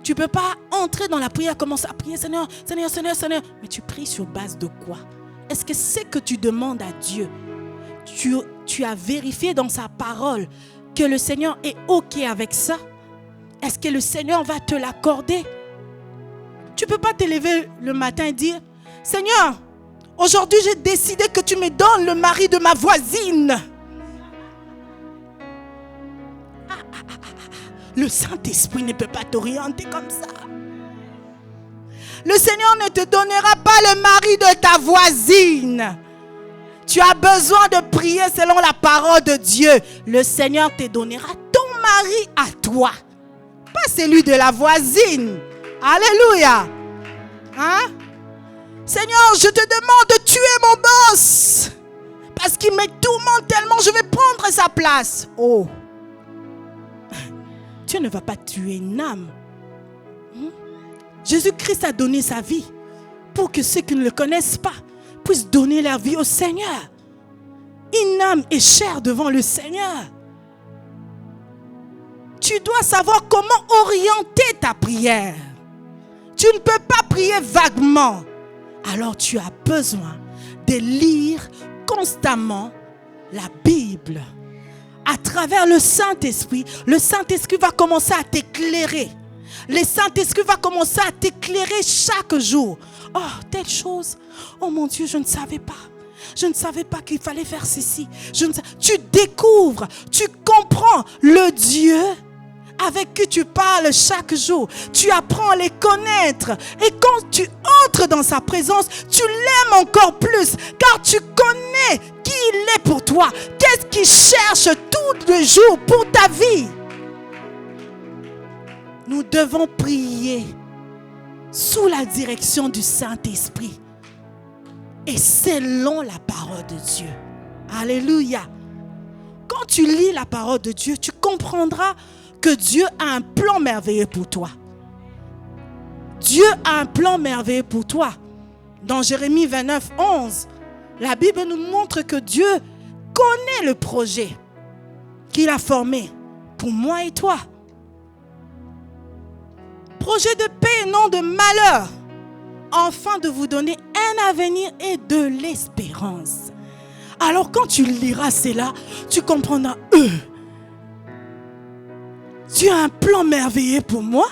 Tu ne peux pas entrer dans la prière, commencer à prier, Seigneur, Seigneur, Seigneur, Seigneur. Mais tu pries sur base de quoi? Est-ce que ce que tu demandes à Dieu, tu as vérifié dans sa parole que le Seigneur est OK avec ça? Est-ce que le Seigneur va te l'accorder? Tu ne peux pas te lever le matin et dire, Seigneur, aujourd'hui j'ai décidé que tu me donnes le mari de ma voisine. Le Saint-Esprit ne peut pas t'orienter comme ça. Le Seigneur ne te donnera pas le mari de ta voisine. Tu as besoin de prier selon la parole de Dieu. Le Seigneur te donnera ton mari à toi, pas celui de la voisine. Alléluia. Hein? Seigneur, je te demande de tuer mon boss parce qu'il me tourmente tellement, je vais prendre sa place. Oh, Dieu ne va pas tuer une âme. Jésus-Christ a donné sa vie pour que ceux qui ne le connaissent pas puissent donner leur vie au Seigneur. Une âme est chère devant le Seigneur. Tu dois savoir comment orienter ta prière. Tu ne peux pas prier vaguement. Alors tu as besoin de lire constamment la Bible. À travers le Saint-Esprit va commencer à t'éclairer. Le Saint-Esprit va commencer à t'éclairer chaque jour. Oh, telle chose. Oh mon Dieu, je ne savais pas. Je ne savais pas qu'il fallait faire ceci. Tu découvres, tu comprends le Dieu avec qui tu parles chaque jour. Tu apprends à les connaître. Et quand tu entres dans sa présence, tu l'aimes encore plus. Car tu connais qui il est pour toi. Qu'est-ce qu'il cherche tous les jours pour ta vie. Nous devons prier sous la direction du Saint-Esprit et selon la parole de Dieu. Alléluia. Quand tu lis la parole de Dieu, tu comprendras que Dieu a un plan merveilleux pour toi. Dieu a un plan merveilleux pour toi. Dans Jérémie 29, 11, la Bible nous montre que Dieu connaît le projet qu'il a formé pour moi et toi. Projet de paix et non de malheur, afin de vous donner un avenir et de l'espérance. Alors quand tu liras cela, tu comprendras, Dieu a un plan merveilleux pour moi.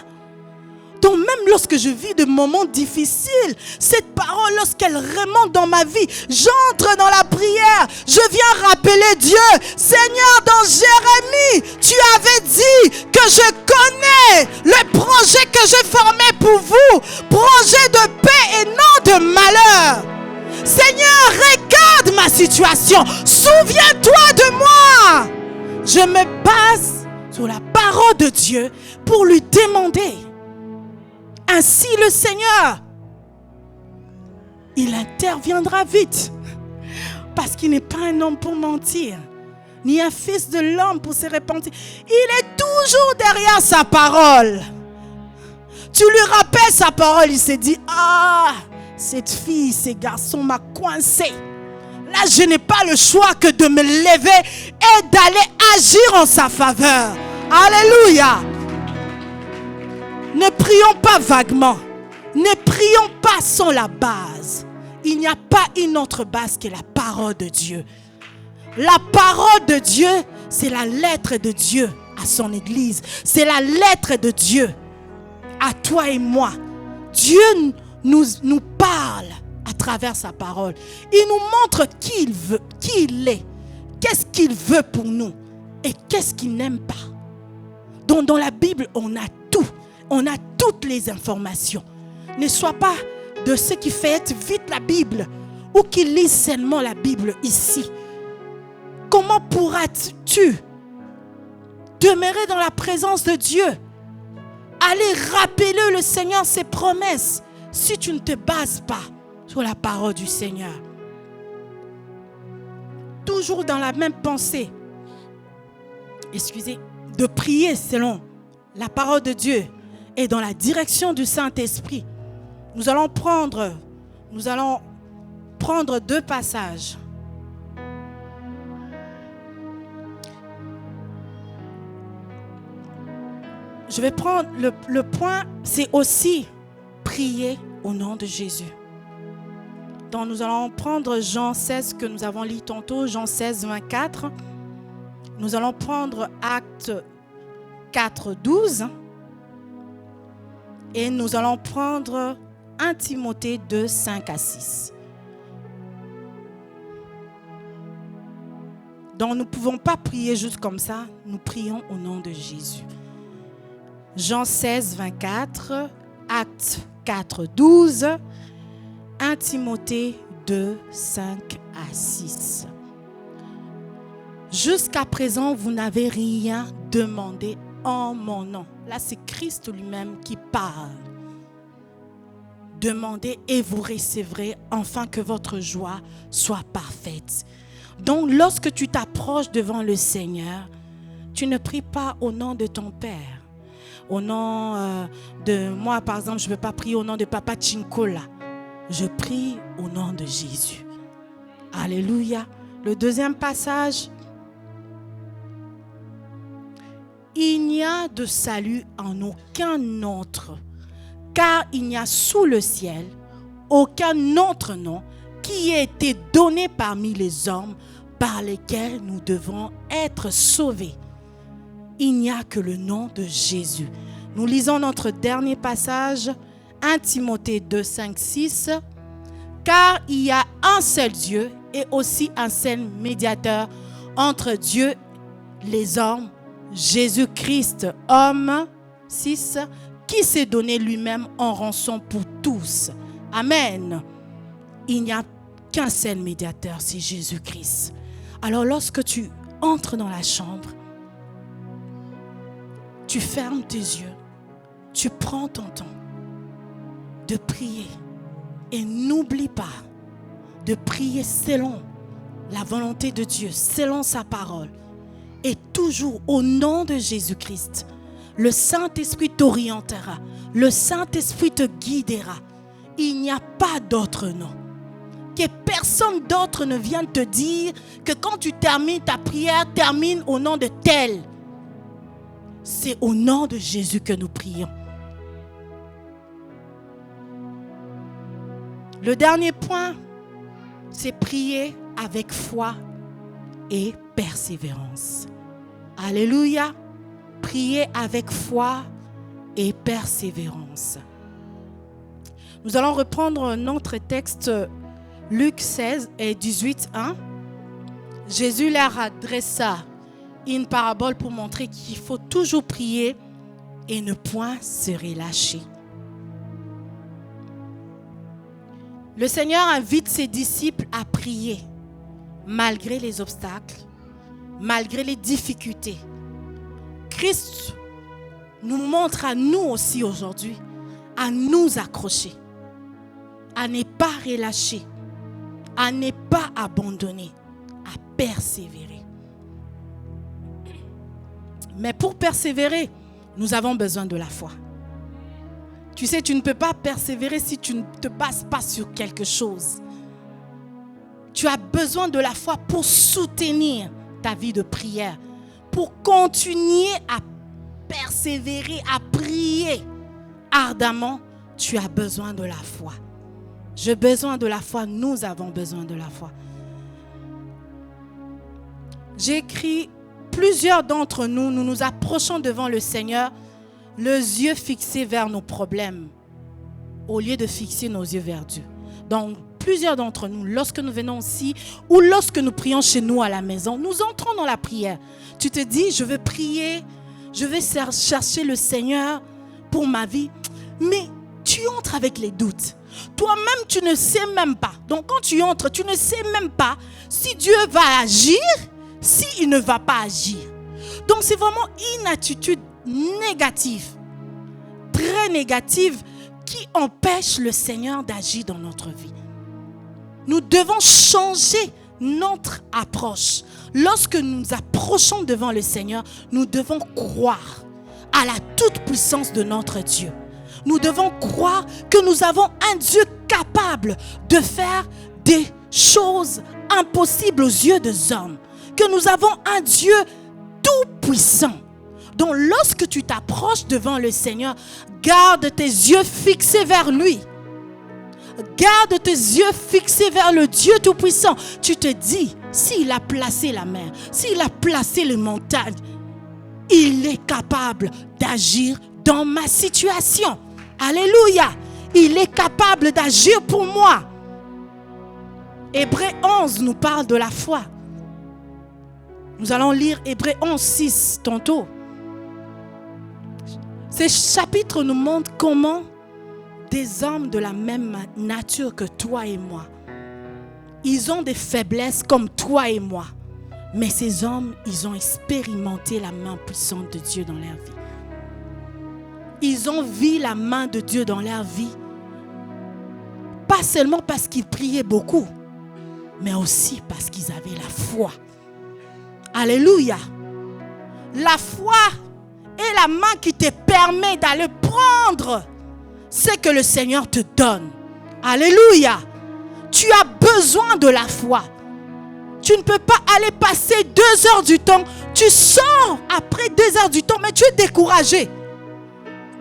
Donc même lorsque je vis de moments difficiles, cette parole, lorsqu'elle remonte dans ma vie, j'entre dans la prière, je viens rappeler Dieu. Seigneur, dans Jérémie, tu avais dit que je Connais le projet que j'ai formé pour vous. Projet de paix et non de malheur. Seigneur, regarde ma situation. Souviens-toi de moi. Je me base sur la parole de Dieu pour lui demander. Ainsi le Seigneur, il interviendra vite. Parce qu'il n'est pas un homme pour mentir, ni un fils de l'homme pour se repentir. Il est toujours derrière sa parole. Tu lui rappelles sa parole, il s'est dit, ah, cette fille, ce garçon m'a coincé. Là, je n'ai pas le choix que de me lever et d'aller agir en sa faveur. Alléluia. Ne prions pas vaguement. Ne prions pas sans la base. Il n'y a pas une autre base que la parole de Dieu. La parole de Dieu, c'est la lettre de Dieu à son Église. C'est la lettre de Dieu à toi et moi. Dieu nous parle à travers sa parole. Il nous montre qui il veut, qui il est, qu'est-ce qu'il veut pour nous et qu'est-ce qu'il n'aime pas. Donc dans la Bible, on a tout. On a toutes les informations. Ne sois pas de ceux qui fêtent vite la Bible ou qui lisent seulement la Bible ici. Comment pourras-tu demeurer dans la présence de Dieu? Aller rappeler le Seigneur ses promesses si tu ne te bases pas sur la parole du Seigneur. Toujours dans la même pensée, de prier selon la parole de Dieu et dans la direction du Saint-Esprit. Nous allons prendre 2 passages. Je vais prendre le point, c'est aussi prier au nom de Jésus. Donc nous allons prendre Jean 16 que nous avons lu tantôt, Jean 16, 24. Nous allons prendre Actes 4, 12. Et nous allons prendre 1 Timothée 2, 5 à 6. Donc nous ne pouvons pas prier juste comme ça. Nous prions au nom de Jésus. Jean 16, 24, Actes 4, 12, 1 Timothée 2, 5 à 6. Jusqu'à présent, vous n'avez rien demandé en mon nom. Là, c'est Christ lui-même qui parle. Demandez et vous recevrez, afin que votre joie soit parfaite. Donc, lorsque tu t'approches devant le Seigneur, tu ne pries pas au nom de ton Père. Au nom de moi, par exemple, je ne veux pas prier au nom de Papa Chinkola. Je prie au nom de Jésus. Alléluia. Le deuxième passage. Il n'y a de salut en aucun autre, car il n'y a sous le ciel aucun autre nom qui ait été donné parmi les hommes par lesquels nous devons être sauvés. Il n'y a que le nom de Jésus. Nous lisons notre dernier passage, 1 Timothée 2, 5, 6. Car il y a un seul Dieu et aussi un seul médiateur entre Dieu et les hommes, Jésus-Christ, homme, 6, qui s'est donné lui-même en rançon pour tous. Amen. Il n'y a qu'un seul médiateur, c'est Jésus-Christ. Alors lorsque tu entres dans la chambre, tu fermes tes yeux, tu prends ton temps de prier et n'oublie pas de prier selon la volonté de Dieu, selon sa parole. Et toujours au nom de Jésus-Christ, le Saint-Esprit t'orientera, le Saint-Esprit te guidera. Il n'y a pas d'autre nom. Que personne d'autre ne vienne te dire que quand tu termines ta prière, termine au nom de tel. C'est au nom de Jésus que nous prions. Le dernier point, c'est prier avec foi et persévérance. Alléluia. Prier avec foi et persévérance. Nous allons reprendre notre texte Luc 16 et 18, 1. Jésus leur adressa une parabole pour montrer qu'il faut toujours prier et ne point se relâcher. Le Seigneur invite ses disciples à prier malgré les obstacles, malgré les difficultés. Christ nous montre à nous aussi aujourd'hui à nous accrocher, à ne pas relâcher, à ne pas abandonner, à persévérer. Mais pour persévérer, nous avons besoin de la foi. Tu sais, tu ne peux pas persévérer si tu ne te bases pas sur quelque chose. Tu as besoin de la foi pour soutenir ta vie de prière, pour continuer à persévérer, à prier ardemment. Tu as besoin de la foi. J'ai besoin de la foi, nous avons besoin de la foi. J'ai écrit, plusieurs d'entre nous, nous nous approchons devant le Seigneur, les yeux fixés vers nos problèmes, au lieu de fixer nos yeux vers Dieu. Donc, plusieurs d'entre nous, lorsque nous venons ici, ou lorsque nous prions chez nous à la maison, nous entrons dans la prière. Tu te dis, je veux prier, je vais chercher le Seigneur pour ma vie, mais tu entres avec les doutes. Toi-même, tu ne sais même pas. Donc, quand tu entres, tu ne sais même pas si Dieu va agir, s'il ne va pas agir. Donc, c'est vraiment une attitude négative, très négative, qui empêche le Seigneur d'agir dans notre vie. Nous devons changer notre approche. Lorsque nous nous approchons devant le Seigneur, nous devons croire à la toute-puissance de notre Dieu. Nous devons croire que nous avons un Dieu capable de faire des choses impossibles aux yeux des hommes. Que nous avons un Dieu tout-puissant. Donc lorsque tu t'approches devant le Seigneur, garde tes yeux fixés vers lui. Garde tes yeux fixés vers le Dieu tout-puissant. Tu te dis, s'il a placé la mer, s'il a placé les montagnes, il est capable d'agir dans ma situation. Alléluia. Il est capable d'agir pour moi. Hébreux 11 nous parle de la foi. Nous allons lire Hébreux 11, 6 tantôt. Ces chapitres nous montrent comment des hommes de la même nature que toi et moi, ils ont des faiblesses comme toi et moi. Mais ces hommes, ils ont expérimenté la main puissante de Dieu dans leur vie. Ils ont vu la main de Dieu dans leur vie. Pas seulement parce qu'ils priaient beaucoup, mais aussi parce qu'ils avaient la foi. Alléluia. La foi est la main qui te permet d'aller prendre ce que le Seigneur te donne. Alléluia. Tu as besoin de la foi. Tu ne peux pas aller passer 2 heures du temps. Tu sors après 2 heures du temps, mais tu es découragé.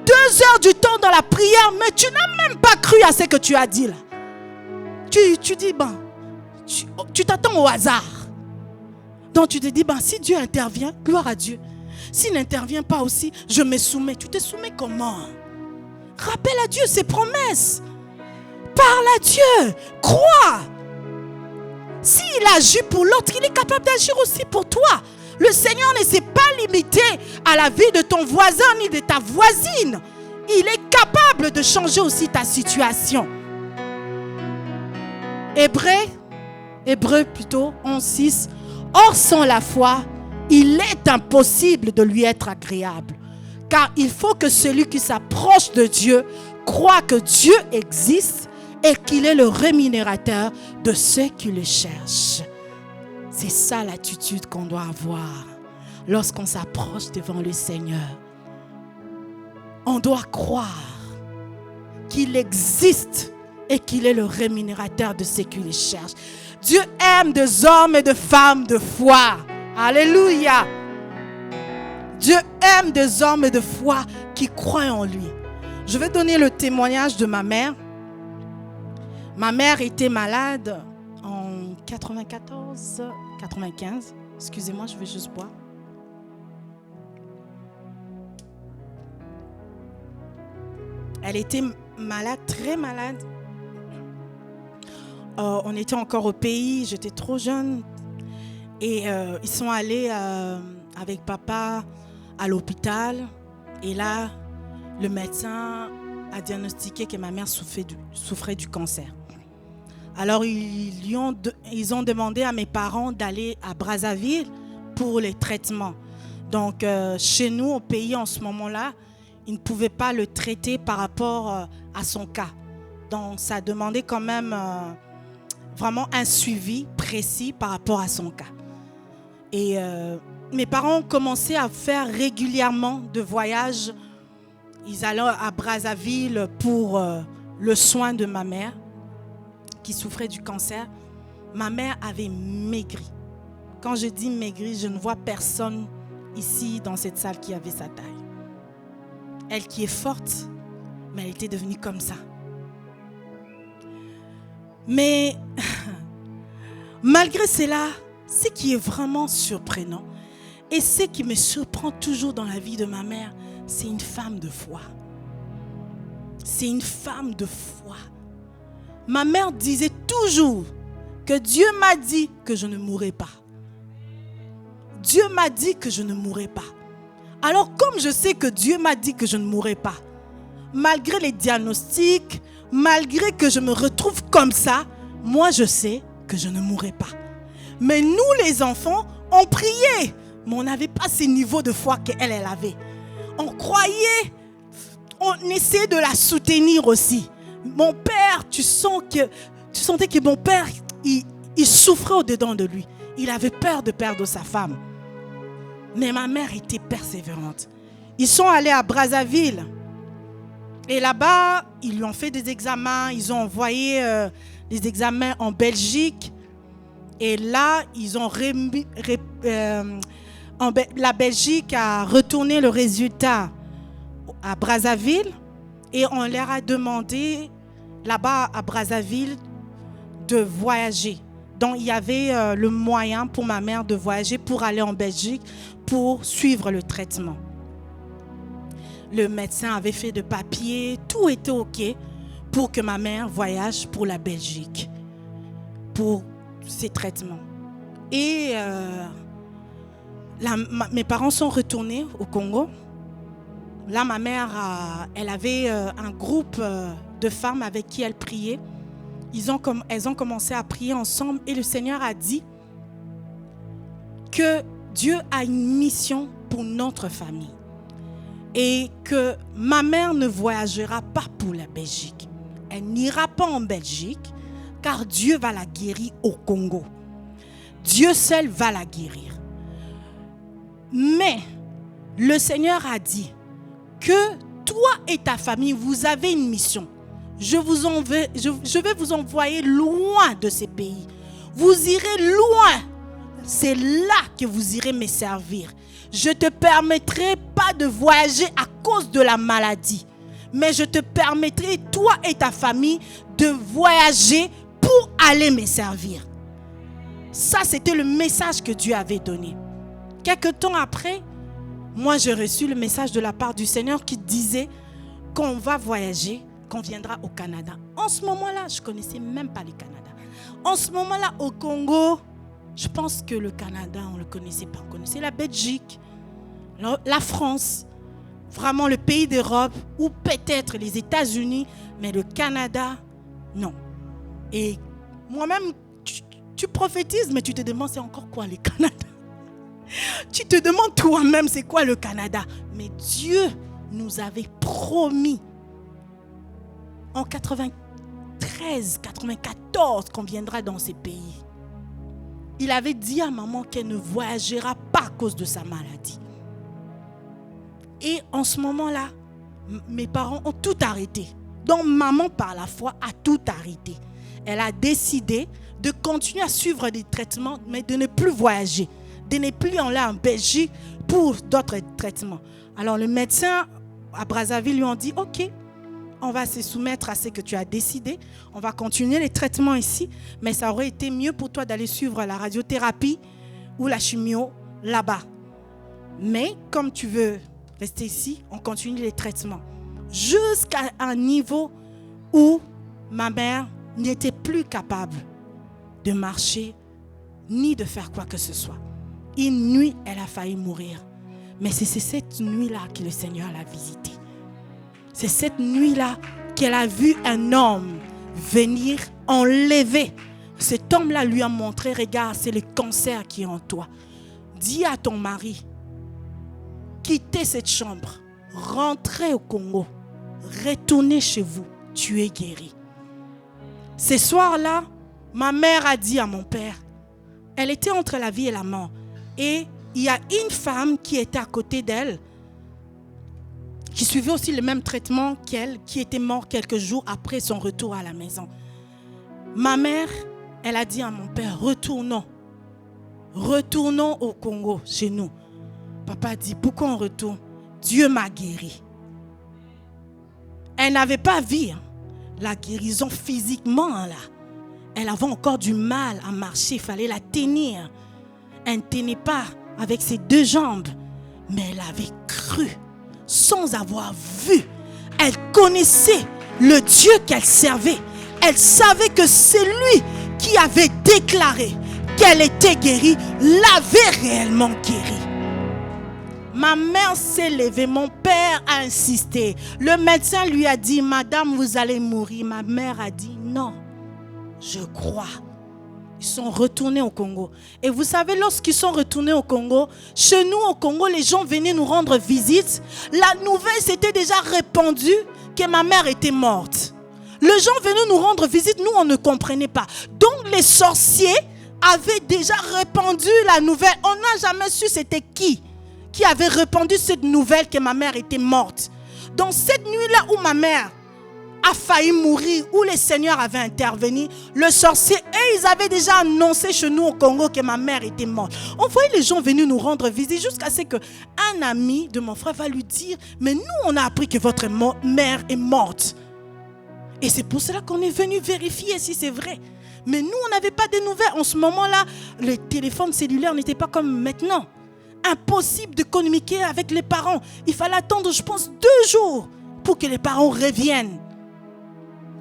2 heures du temps dans la prière, mais tu n'as même pas cru à ce que tu as dit là. Tu dis, tu t'attends au hasard. Donc tu te dis, si Dieu intervient, gloire à Dieu. S'il n'intervient pas aussi, je me soumets. Tu te soumets comment? Rappelle à Dieu ses promesses. Parle à Dieu. Crois. S'il agit pour l'autre, il est capable d'agir aussi pour toi. Le Seigneur ne s'est pas limité à la vie de ton voisin ni de ta voisine. Il est capable de changer aussi ta situation. Hébreux plutôt, 11:6. Or, sans la foi, il est impossible de lui être agréable. Car il faut que celui qui s'approche de Dieu croit que Dieu existe et qu'il est le rémunérateur de ceux qui le cherchent. C'est ça l'attitude qu'on doit avoir lorsqu'on s'approche devant le Seigneur. On doit croire qu'il existe et qu'il est le rémunérateur de ceux qui le cherchent. Dieu aime des hommes et des femmes de foi. Alléluia. Dieu aime des hommes et de foi qui croient en lui. Je vais donner le témoignage de ma mère. Ma mère était malade en 95. Excusez-moi, je vais juste boire. Elle était malade, très malade. On était encore au pays, j'étais trop jeune. Et ils sont allés avec papa à l'hôpital. Et là, le médecin a diagnostiqué que ma mère souffrait du cancer. Alors, ils ont demandé à mes parents d'aller à Brazzaville pour les traitements. Donc, chez nous, au pays, en ce moment-là, ils ne pouvaient pas le traiter par rapport à son cas. Donc, ça demandait quand même vraiment un suivi précis par rapport à son cas. Et mes parents ont commencé à faire régulièrement de voyages. Ils allaient à Brazzaville pour le soin de ma mère qui souffrait du cancer. Ma mère avait maigri. Quand je dis maigri, je ne vois personne ici dans cette salle qui avait sa taille. Elle qui est forte, mais elle était devenue comme ça. Mais malgré cela, ce qui est vraiment surprenant et ce qui me surprend toujours dans la vie de ma mère, c'est une femme de foi. C'est une femme de foi. Ma mère disait toujours que Dieu m'a dit que je ne mourrais pas. Dieu m'a dit que je ne mourrais pas. Alors comme je sais que Dieu m'a dit que je ne mourrais pas, malgré les diagnostics, malgré que je me retrouve comme ça, moi je sais que je ne mourrai pas. Mais nous les enfants, on priait, mais on n'avait pas ce niveau de foi qu'elle avait. On croyait, on essayait de la soutenir aussi. Mon père, tu sentais que mon père, il souffrait au-dedans de lui. Il avait peur de perdre sa femme. Mais ma mère était persévérante. Ils sont allés à Brazzaville. Et là-bas, ils lui ont fait des examens. Ils ont envoyé des examens en Belgique. Et là, la Belgique a retourné le résultat à Brazzaville. Et on leur a demandé, là-bas à Brazzaville, de voyager. Donc, il y avait le moyen pour ma mère de voyager pour aller en Belgique pour suivre le traitement. Le médecin avait fait de papiers, tout était OK pour que ma mère voyage pour la Belgique, pour ses traitements. Et mes parents sont retournés au Congo. Là, ma mère, elle avait un groupe de femmes avec qui elle priait. Elles ont commencé à prier ensemble et le Seigneur a dit que Dieu a une mission pour notre famille et que ma mère ne voyagera pas pour la Belgique. Elle n'ira pas en Belgique car Dieu va la guérir au Congo. Dieu seul va la guérir. Mais le Seigneur a dit que toi et ta famille, vous avez une mission. Je vais vous envoyer loin de ces pays. Vous irez loin. C'est là que vous irez me servir. Je ne te permettrai pas de voyager à cause de la maladie. Mais je te permettrai, toi et ta famille, de voyager pour aller me servir. Ça, c'était le message que Dieu avait donné. Quelque temps après, moi, j'ai reçu le message de la part du Seigneur qui disait qu'on va voyager, qu'on viendra au Canada. En ce moment-là, je ne connaissais même pas le Canada. En ce moment-là, au Congo, je pense que le Canada, on ne le connaissait pas. On connaissait la Belgique, la France, vraiment le pays d'Europe, ou peut-être les États-Unis, mais le Canada, non. Et moi-même, tu prophétises, mais tu te demandes c'est encore quoi le Canada? Tu te demandes toi-même c'est quoi le Canada? Mais Dieu nous avait promis en 93, 94 qu'on viendra dans ces pays. Il avait dit à maman qu'elle ne voyagera pas à cause de sa maladie. Et en ce moment-là, mes parents ont tout arrêté. Donc maman, par la foi, a tout arrêté. Elle a décidé de continuer à suivre des traitements, mais de ne plus voyager, de ne plus aller en Belgique pour d'autres traitements. Alors le médecin à Brazzaville lui ont dit « Ok, on va se soumettre à ce que tu as décidé. On va continuer les traitements ici, mais ça aurait été mieux pour toi d'aller suivre la radiothérapie ou la chimio là-bas. Mais comme tu veux rester ici, on continue les traitements. » Jusqu'à un niveau où ma mère n'était plus capable de marcher ni de faire quoi que ce soit. Une nuit, elle a failli mourir. Mais c'est cette nuit-là que le Seigneur l'a visitée. C'est cette nuit-là qu'elle a vu un homme venir enlever. Cet homme-là lui a montré, regarde, c'est le cancer qui est en toi. Dis à ton mari, quittez cette chambre, rentrez au Congo, retournez chez vous, tu es guéri. Ce soir-là, ma mère a dit à mon père, elle était entre la vie et la mort. Et il y a une femme qui était à côté d'elle, qui suivait aussi le même traitement qu'elle, qui était morte quelques jours après son retour à la maison. Ma mère, elle a dit à mon père, retournons au Congo, chez nous. Papa a dit, pourquoi on retourne? Dieu m'a guéri. Elle n'avait pas vu la guérison physiquement là. Elle avait encore du mal à marcher, il fallait la tenir. Elle ne tenait pas avec ses deux jambes, mais elle avait cru sans avoir vu. Elle connaissait le Dieu qu'elle servait. Elle savait que c'est lui qui avait déclaré qu'elle était guérie, l'avait réellement guérie. Ma mère s'est levée, mon père a insisté. Le médecin lui a dit, madame, vous allez mourir. Ma mère a dit, non, je crois. Ils sont retournés au Congo. Et vous savez, lorsqu'ils sont retournés au Congo, chez nous au Congo, les gens venaient nous rendre visite. La nouvelle s'était déjà répandue que ma mère était morte. Les gens venaient nous rendre visite, nous on ne comprenait pas. Donc les sorciers avaient déjà répandu la nouvelle. On n'a jamais su c'était qui avait répandu cette nouvelle que ma mère était morte. Dans cette nuit-là où ma mère a failli mourir, où le Seigneur avait intervenu, le sorcier, et ils avaient déjà annoncé chez nous au Congo que ma mère était morte. On voyait les gens venus nous rendre visite jusqu'à ce qu'un ami de mon frère va lui dire, mais nous on a appris que votre mère est morte. Et c'est pour cela qu'on est venu vérifier si c'est vrai. Mais nous on n'avait pas de nouvelles. En ce moment-là, le téléphone cellulaire n'était pas comme maintenant. Impossible de communiquer avec les parents. Il fallait attendre, je pense, 2 jours pour que les parents reviennent.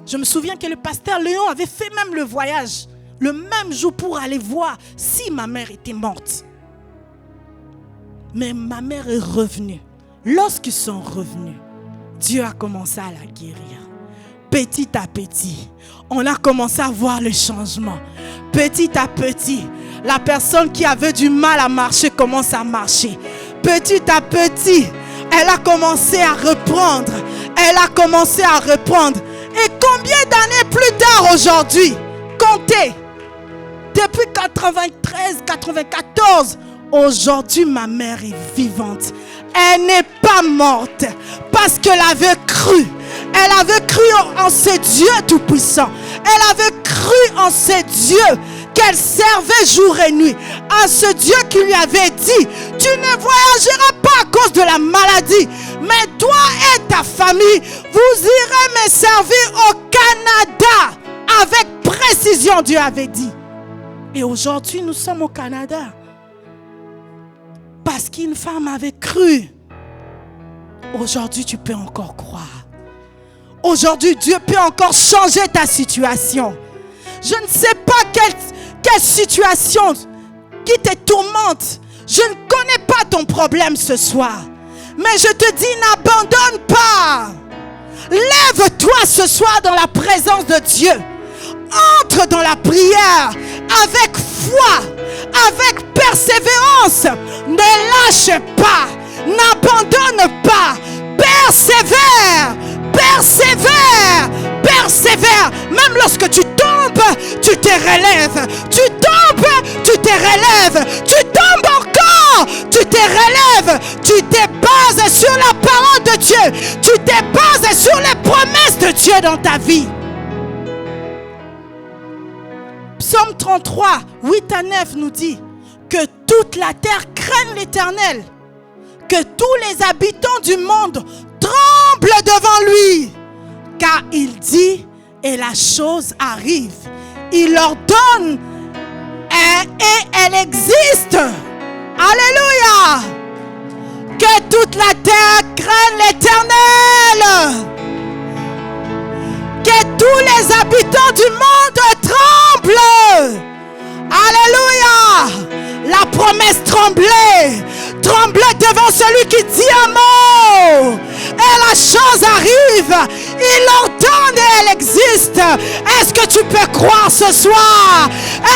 Je me souviens que le pasteur Léon avait fait même le voyage le même jour pour aller voir si ma mère était morte. Mais ma mère est revenue. Lorsqu'ils sont revenus, Dieu a commencé à la guérir. Petit à petit, on a commencé à voir le changement. Petit à petit, la personne qui avait du mal à marcher commence à marcher. Petit à petit, elle a commencé à reprendre. Elle a commencé à reprendre. Et combien d'années plus tard aujourd'hui, comptez, depuis 93, 94, aujourd'hui ma mère est vivante. Elle n'est pas morte parce qu'elle avait cru. Elle avait cru en ce Dieu tout-puissant. Elle avait cru en ce Dieu qu'elle servait jour et nuit. À ce Dieu qui lui avait dit, tu ne voyageras pas à cause de la maladie, mais toi et ta famille, vous irez me servir au Canada. Avec précision, Dieu avait dit. Et aujourd'hui, nous sommes au Canada. Parce qu'une femme avait cru. Aujourd'hui, tu peux encore croire. Aujourd'hui, Dieu peut encore changer ta situation. Je ne sais pas quelle situation qui te tourmente. Je ne connais pas ton problème ce soir. Mais je te dis, n'abandonne pas. Lève-toi ce soir dans la présence de Dieu. Entre dans la prière avec foi, avec persévérance. Ne lâche pas. N'abandonne pas. Persévère. Persévère, persévère. Même lorsque tu tombes, tu te relèves. Tu tombes, tu te relèves. Tu tombes encore, tu te relèves. Tu te bases sur la parole de Dieu. Tu te bases sur les promesses de Dieu dans ta vie. Psaume 33, 8 à 9 nous dit que toute la terre craigne l'Éternel, que tous les habitants du monde tremble devant lui, car il dit et la chose arrive. Il ordonne et elle existe. Alléluia. Que toute la terre craigne l'Éternel. Que tous les habitants du monde tremblent. Alléluia. La promesse tremblait devant celui Il ordonne et elle existe. Est-ce que tu peux croire ce soir?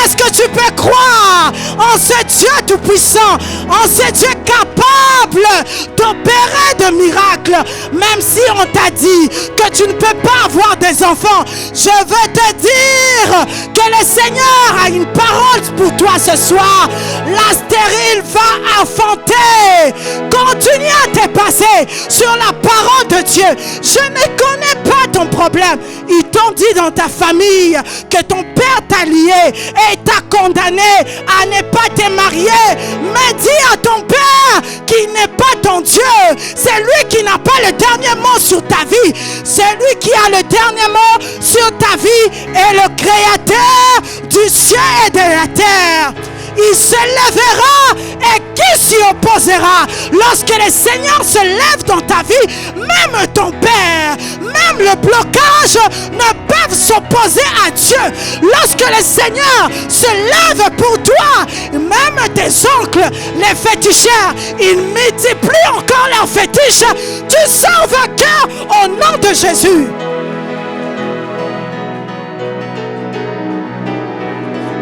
Est-ce que tu peux croire en ce Dieu tout-puissant, en ce Dieu capable d'opérer de miracles? Même si on t'a dit que tu ne peux pas avoir des enfants, je veux te dire que le Seigneur a une parole pour toi ce soir. La stérile va enfanter. Continue à te passer sur la parole de Dieu. Je ne connais pas ton problème. Ils t'ont dit dans ta famille que ton père t'a lié et t'a condamné à ne pas te marier. Mais dis à ton père qu'il n'est pas ton Dieu. C'est lui qui n'a pas le dernier mot sur ta vie. C'est lui qui a le dernier mot sur ta vie et le créateur du ciel et de la terre. Il se lèvera et qui s'y opposera? Lorsque le Seigneur se lève dans ta vie, même ton père, même le blocage ne peuvent s'opposer à Dieu. Lorsque le Seigneur se lève pour toi, même tes oncles, les féticheurs, ils multiplient encore leurs fétiches. Tu sors vainqueur au nom de Jésus.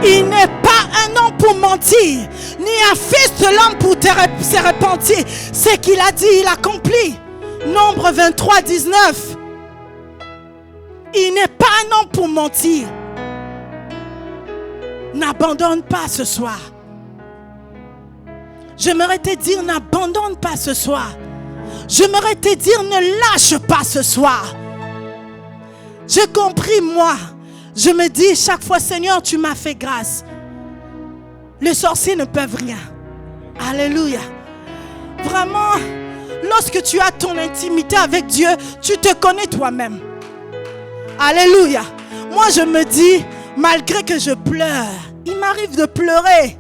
Il n'est pas un homme pour mentir, ni un fils de l'homme pour se repentir. Ce qu'il a dit, il accomplit. Nombre 23, 19. Il n'est pas un homme pour mentir. N'abandonne pas ce soir. J'aimerais te dire, n'abandonne pas ce soir. J'aimerais te dire, ne lâche pas ce soir. J'ai compris, moi. Je me dis chaque fois, Seigneur, tu m'as fait grâce. Les sorciers ne peuvent rien. Alléluia. Vraiment, lorsque tu as ton intimité avec Dieu, tu te connais toi-même. Alléluia. Moi, je me dis, malgré que je pleure, il m'arrive de pleurer.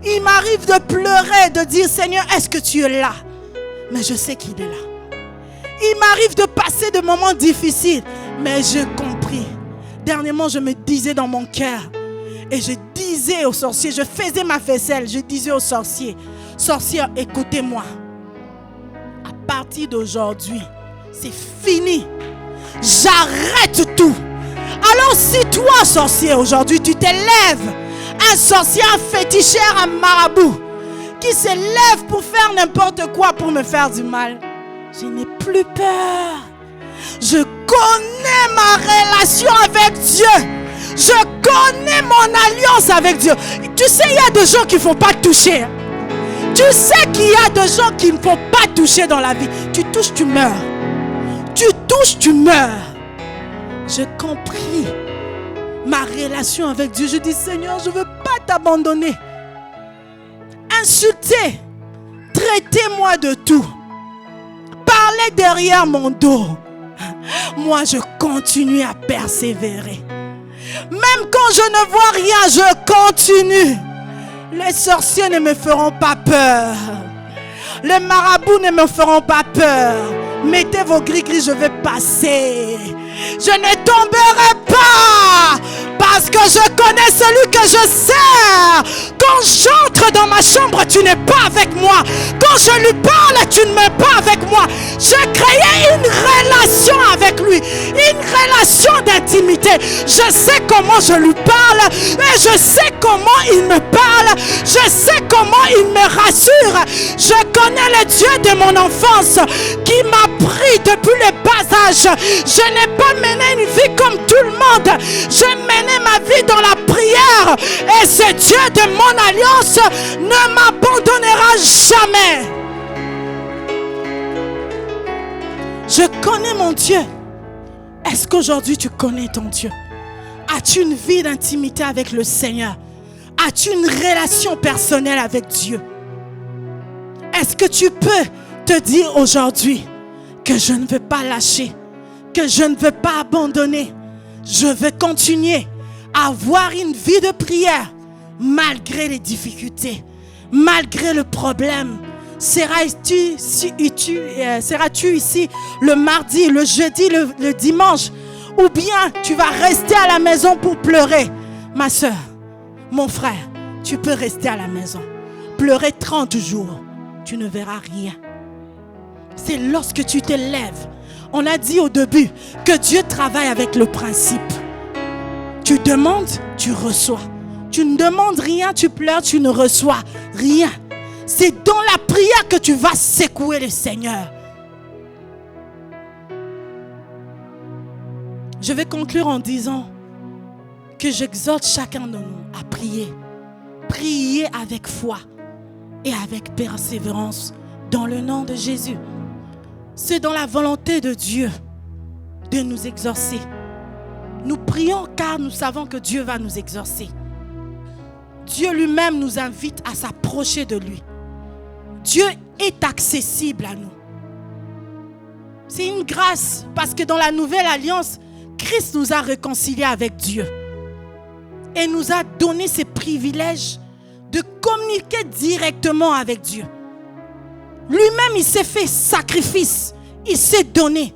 Il m'arrive de pleurer, de dire, Seigneur, est-ce que tu es là? Mais je sais qu'il est là. Il m'arrive de passer de moments difficiles, mais j'ai compris. Dernièrement, je me disais dans mon cœur, et je disais aux sorciers, je faisais ma vaisselle, je disais aux sorciers, sorciers, écoutez-moi. À partir d'aujourd'hui, c'est fini. J'arrête tout. Alors si toi, sorcier, aujourd'hui, tu t'élèves, un sorcier, un féticheur, un marabout, qui se lève pour faire n'importe quoi, pour me faire du mal, je n'ai plus peur. Je connais ma relation avec Dieu. Je connais mon alliance avec Dieu. Tu sais, il y a des gens qu'il ne faut pas toucher. Tu sais qu'il y a des gens qu'il ne faut pas toucher dans la vie. Tu touches, tu meurs. Tu touches, tu meurs. J'ai compris ma relation avec Dieu. Je dis, Seigneur, je ne veux pas t'abandonner. Insulter, traitez-moi de tout. Parlez derrière mon dos. Moi, je continue à persévérer. Même quand je ne vois rien, je continue. Les sorciers ne me feront pas peur. Les marabouts ne me feront pas peur. Mettez vos gris-gris, je vais passer. Je ne tomberai pas. Parce que je connais celui que je sers. Quand j'entre dans ma chambre, tu n'es pas avec moi. Quand je lui parle, tu ne m'es pas avec moi. J'ai créé une relation avec lui. Une relation d'intimité. Je sais comment je lui parle. Et je sais comment il me parle. Je sais comment il me rassure. Je connais le Dieu de mon enfance qui m'a pris depuis le bas âge. Je n'ai pas mené une vie comme tout le monde. J'ai mené ma vie dans la prière. Et ce Dieu de mon alliance ne m'abandonnera jamais. Je connais mon Dieu. Est-ce qu'aujourd'hui tu connais ton Dieu? As-tu une vie d'intimité avec le Seigneur? As-tu une relation personnelle avec Dieu? Est-ce que tu peux te dire aujourd'hui que je ne veux pas lâcher, que je ne veux pas abandonner, je veux continuer à avoir une vie de prière malgré les difficultés, malgré le problème? Seras-tu ici le mardi, le jeudi, le dimanche? Ou bien tu vas rester à la maison pour pleurer? Ma soeur, mon frère, tu peux rester à la maison. Pleurer 30 jours, tu ne verras rien. c'est lorsque tu te lèves. On a dit au début que Dieu travaille avec le principe. Tu demandes, tu reçois. Tu ne demandes rien, tu pleures, tu ne reçois rien. C'est dans la prière que tu vas secouer le Seigneur. Je vais conclure en disant que j'exhorte chacun de nous à prier. Prier avec foi et avec persévérance dans le nom de Jésus. C'est dans la volonté de Dieu de nous exaucer. Nous prions car nous savons que Dieu va nous exaucer. Dieu lui-même nous invite à s'approcher de lui. Dieu est accessible à nous. C'est une grâce parce que dans la nouvelle alliance, Christ nous a réconciliés avec Dieu et nous a donné ces privilèges de communiquer directement avec Dieu. Lui-même, il s'est fait sacrifice, il s'est donné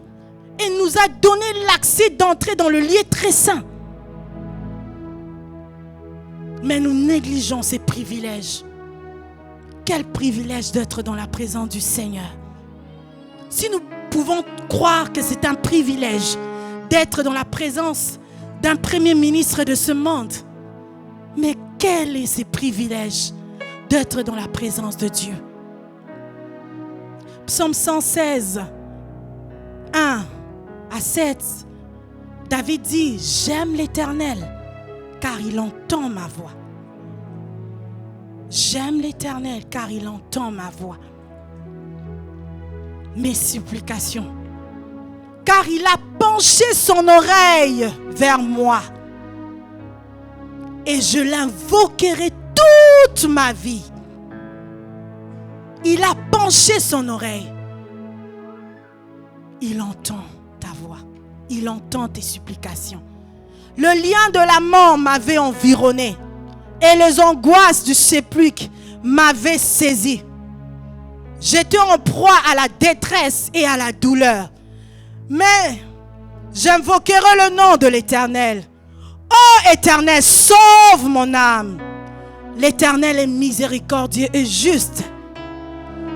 et nous a donné l'accès d'entrer dans le lieu très saint. Mais nous négligeons ces privilèges. Quel privilège d'être dans la présence du Seigneur. Si nous pouvons croire que c'est un privilège d'être dans la présence d'un premier ministre de ce monde, mais quel est ce privilège d'être dans la présence de Dieu? Psaume 116, 1 à 7, David dit, j'aime l'Éternel, car il entend ma voix. J'aime l'Éternel, car il entend ma voix. Mes supplications. Car il a penché son oreille vers moi. Et je l'invoquerai toute ma vie. Il a penché son oreille. Il entend ta voix. Il entend tes supplications. Le lien de la mort m'avait environné. Et les angoisses du sépulcre m'avaient saisi. J'étais en proie à la détresse et à la douleur. Mais j'invoquerai le nom de l'Éternel. Ô Éternel, sauve mon âme. L'Éternel est miséricordieux et juste.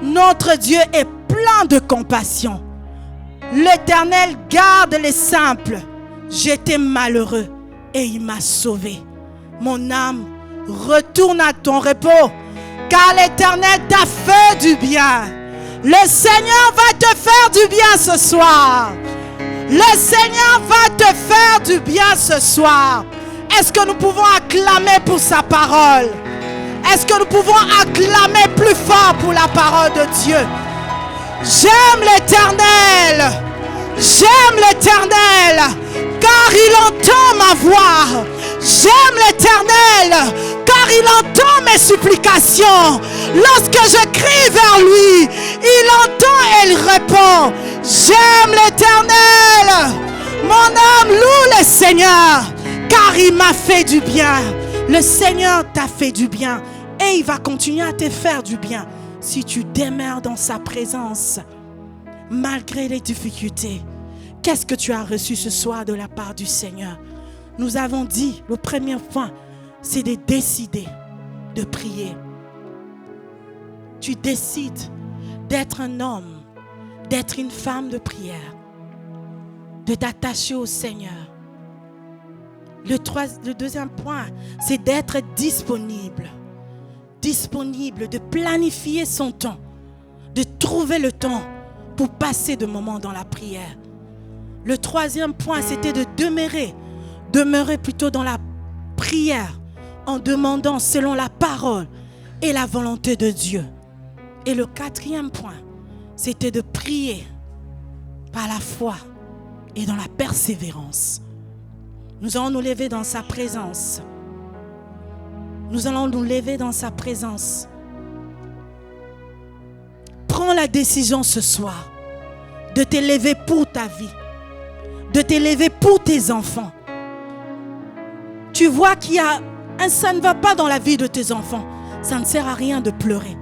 Notre Dieu est plein de compassion. L'Éternel garde les simples. J'étais malheureux et il m'a sauvé. Mon âme, retourne à ton repos, car l'Éternel t'a fait du bien. Le Seigneur va te faire du bien ce soir. Le Seigneur va te faire du bien ce soir. Est-ce que nous pouvons acclamer pour sa parole? Est-ce que nous pouvons acclamer plus fort pour la parole de Dieu? J'aime l'Éternel. J'aime l'Éternel, car il entend ma voix. J'aime l'Éternel, car il entend mes supplications. Lorsque je crie vers lui, il entend et il répond. J'aime l'Éternel. Mon âme loue le Seigneur, car il m'a fait du bien. Le Seigneur t'a fait du bien et il va continuer à te faire du bien si tu demeures dans sa présence. Malgré les difficultés, qu'est-ce que tu as reçu ce soir de la part du Seigneur? Nous avons dit, le premier point, c'est de décider de prier. Tu décides d'être un homme, d'être une femme de prière, de t'attacher au Seigneur. Le deuxième point, c'est d'être disponible. Disponible, de planifier son temps, de trouver le temps pour passer de moments dans la prière. Le troisième point, c'était de demeurer plutôt dans la prière en demandant selon la parole et la volonté de Dieu. Et le quatrième point, c'était de prier par la foi et dans la persévérance. Nous allons nous lever dans sa présence. Nous allons nous lever dans sa présence. Prends la décision ce soir de te lever pour ta vie, de te lever pour tes enfants. Tu vois ça ne va pas dans la vie de tes enfants. Ça ne sert à rien de pleurer.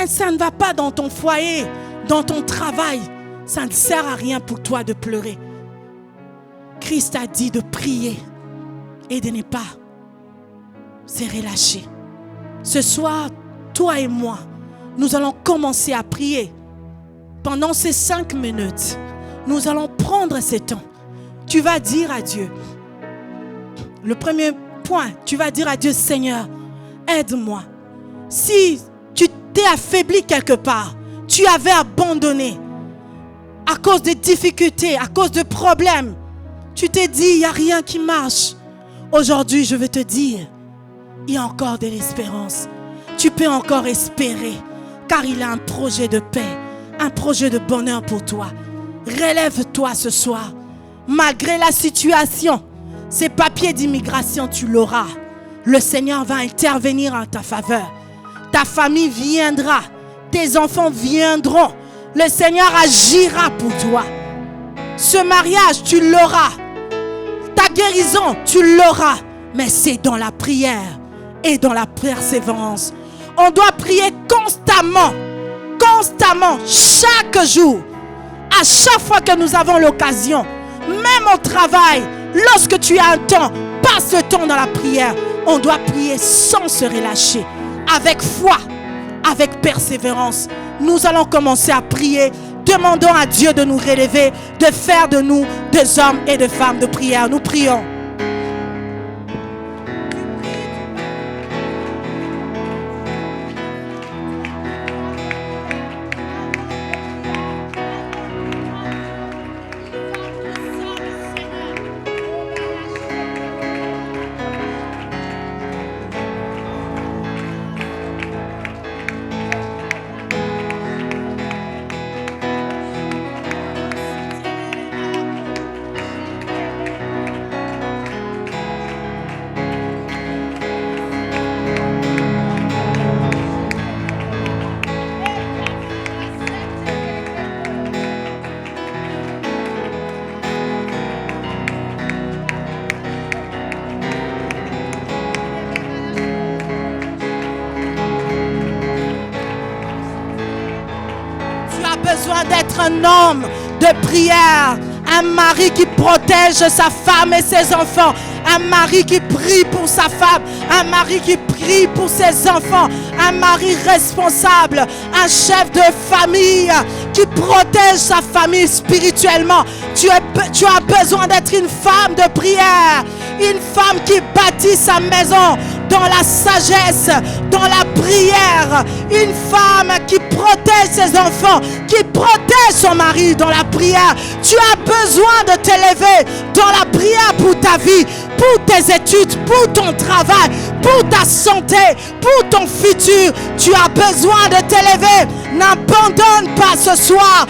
Ça ne va pas dans ton foyer, dans ton travail. Ça ne sert à rien pour toi de pleurer. Christ a dit de prier et de ne pas se relâcher. Ce soir, toi et moi, nous allons commencer à prier pendant ces 5 minutes, nous allons prendre ces temps. Tu vas dire à Dieu, le premier point, tu vas dire à Dieu, Seigneur, aide-moi. Si tu t'es affaibli quelque part, tu avais abandonné à cause de difficultés, à cause de problèmes, tu t'es dit, il n'y a rien qui marche. Aujourd'hui, je veux te dire, il y a encore de l'espérance. Tu peux encore espérer, car il a un projet de paix, un projet de bonheur pour toi. Relève-toi ce soir. Malgré la situation, ces papiers d'immigration, tu l'auras. Le Seigneur va intervenir en ta faveur. Ta famille viendra. Tes enfants viendront. Le Seigneur agira pour toi. Ce mariage, tu l'auras. Ta guérison, tu l'auras. Mais c'est dans la prière et dans la persévérance. On doit prier constamment. Constamment, chaque jour. À chaque fois que nous avons l'occasion. Même au travail, lorsque tu as un temps, passe le temps dans la prière. On doit prier sans se relâcher. Avec foi, avec persévérance. Nous allons commencer à prier. Demandons à Dieu de nous relever, de faire de nous des hommes et des femmes de prière. Nous prions. D'être un homme de prière, un mari qui protège sa femme et ses enfants, un mari qui prie pour sa femme, un mari qui prie pour ses enfants, un mari responsable, un chef de famille qui protège sa famille spirituellement. Tu as besoin d'être une femme de prière, une femme qui bâtit sa maison dans la sagesse, dans la prière, une femme qui protège ses enfants, qui protège son mari dans la prière. Tu as besoin de t'élever dans la prière pour ta vie, pour tes études, pour ton travail, pour ta santé, pour ton futur. Tu as besoin de t'élever. N'abandonne pas ce soir.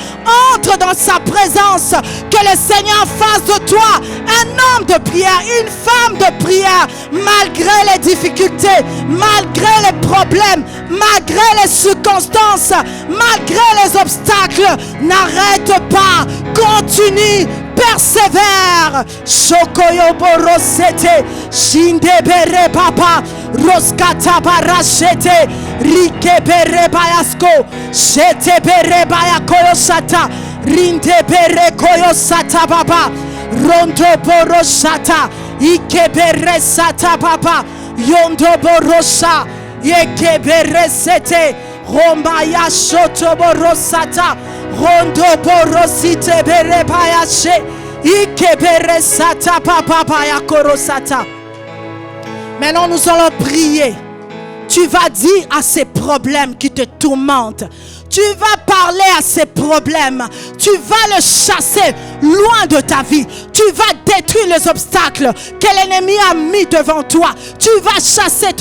Entre dans sa présence. Que le Seigneur fasse de toi un homme de prière, une femme de prière, malgré les difficultés, malgré les problèmes, malgré les circonstances, malgré les obstacles. N'arrête pas. Continue. Persévère. Shokoyo borosete, shindebere papa, roskata barashete, rikebere bayasko, shetebere bayakoyosata, rindebere koyosata papa, rondo boroshata, ikebere sata papa, yondo borosha, yekebere sete, romaya shoto borosata. Rondo borosite bere payache ikebere sata papa paya korosata. Maintenant nous allons prier. Tu vas dire à ces problèmes qui te tourmentent. Tu vas parler à ces problèmes. Tu vas le chasser loin de ta vie. Tu vas détruire les obstacles que l'ennemi a mis devant toi. Tu vas chasser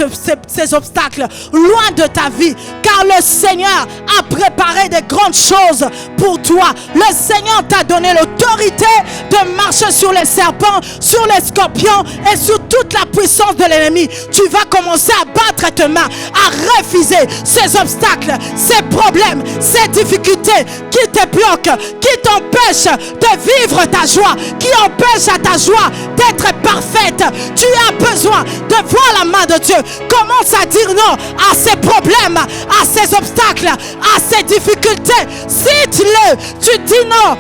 ces obstacles loin de ta vie. Car le Seigneur a préparé de grandes choses pour toi. Le Seigneur t'a donné l'autorité de marcher sur les serpents, sur les scorpions et sur toute la puissance de l'ennemi. Tu vas commencer à battre tes mains, à refuser ces obstacles, ces problèmes, ces difficultés qui te bloquent, qui t'empêchent de vivre ta joie, qui empêchent à ta joie d'être parfaite. Tu as besoin de voir la main de Dieu. Commence à dire non à ces problèmes, à ces obstacles, à ces difficultés. Cite-le. Tu dis non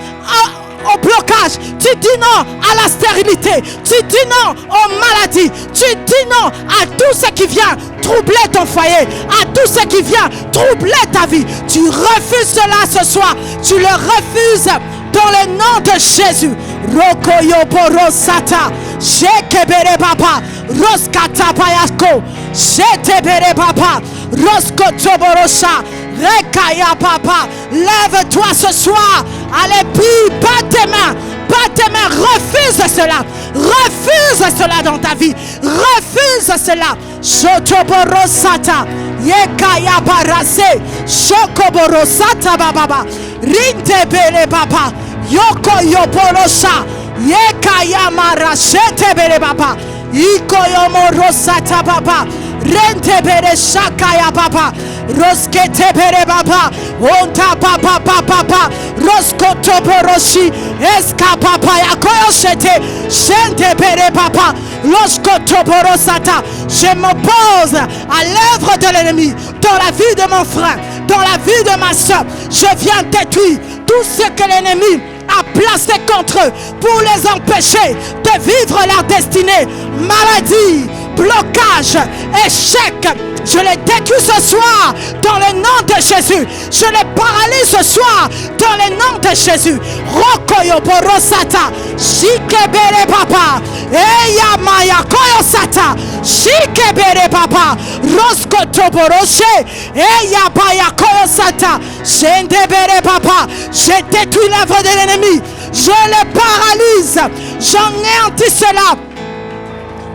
au blocage. Tu dis non à la stérilité. Tu dis non aux maladies. Tu dis non à tout ce qui vient troubler ton foyer, à tout ce qui vient troubler ta vie. Tu refuses cela ce soir. Tu le refuses dans le nom de Jésus. Rokoyo borosata, shekebere papa, roskata payako, shetebere papa, roskotoborosha, rekaya papa. Lève-toi ce soir. Allez, puis bats tes mains. Bats tes mains. Refuse cela. Refuse cela dans ta vie. Refuse cela. Shotoborosata, yekaya barase, shokoborosata bababa, rintebere papa. Yoko yoborosha, yekaya marashete bere papa, iko yomorosata papa, rente bere shakaya papa, roskete bere papa, onta papa papa, roskoto boroshi, eska papa yakoyoshete, shente bere papa, loskoto borosata. Je m'oppose à l'œuvre de l'ennemi dans la vie de mon frère, dans la vie de ma soeur. Je viens détruire tout ce que l'ennemi a placé contre eux pour les empêcher de vivre leur destinée. Maladie, blocage, échec, je les détruis ce soir dans le nom de Jésus. Je les paralyse ce soir dans le nom de Jésus. Rokoyo borosata, shikebere papa, eya maya koyosata, shikebere papa, roskoto boroshe, eya baya koyosata, shendebere papa. Je détruis l'œuvre de l'ennemi. Je les paralyse. J'anéantis cela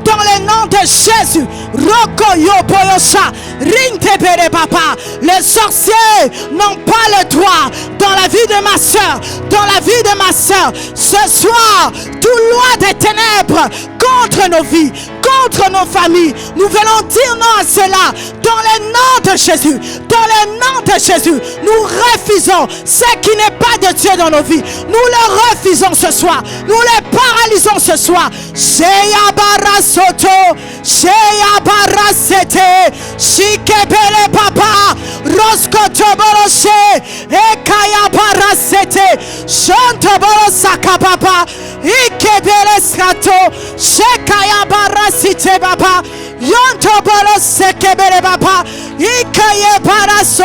dans le nom de Jésus. Rokoyo boyosha, rintebere papa. Les sorciers n'ont pas le droit dans la vie de ma soeur, dans la vie de ma soeur. Ce soir, tout loi des ténèbres contre nos vies, contre nos familles, nous venons dire non à cela dans le nom de Jésus. Dans le nom de Jésus, nous refusons ce qui n'est pas de Dieu dans nos vies. Nous le refusons ce soir. Nous les paralysons ce soir. Sheya barasoto, sheya barasete, shikebele papa, roskoto boroshe, ekaya barasete, shonto borosaka papa, ikebele skato, shekaya barasite papa, yonto boroseke bele papa, ikaye baraso,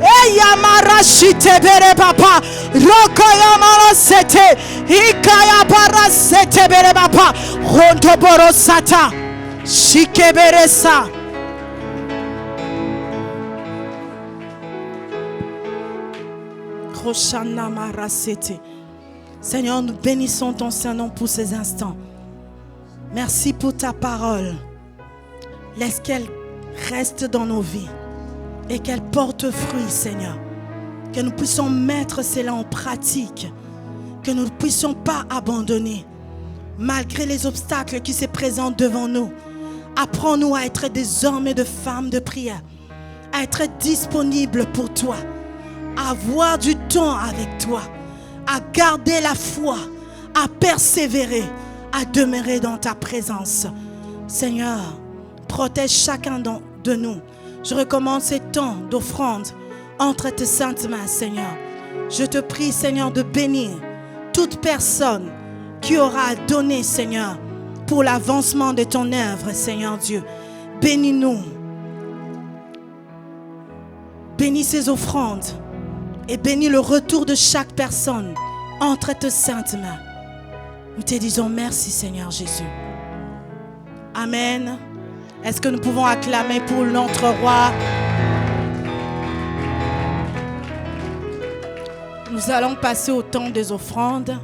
eya marashite bele papa, rokoya marasete, ikaya barasete bele papa, ronto borosata, shikeberesa. Seigneur, nous bénissons ton Saint-Nom pour ces instants. Merci pour ta parole. Laisse qu'elle reste dans nos vies et qu'elle porte fruit, Seigneur. Que nous puissions mettre cela en pratique. Que nous ne puissions pas abandonner. Malgré les obstacles qui se présentent devant nous. Apprends-nous à être des hommes et des femmes de prière. À être disponibles pour toi. À avoir du temps avec toi. À garder la foi. À persévérer. À demeurer dans ta présence. Seigneur, protège chacun de nous. Je recommande ces temps d'offrande entre tes saintes mains, Seigneur. Je te prie, Seigneur, de bénir toute personne qui aura à donner, Seigneur, pour l'avancement de ton œuvre, Seigneur Dieu. Bénis-nous. Bénis ces offrandes et bénis le retour de chaque personne entre tes saintes mains. Nous te disons merci, Seigneur Jésus. Amen. Est-ce que nous pouvons acclamer pour notre roi? Nous allons passer au temps des offrandes.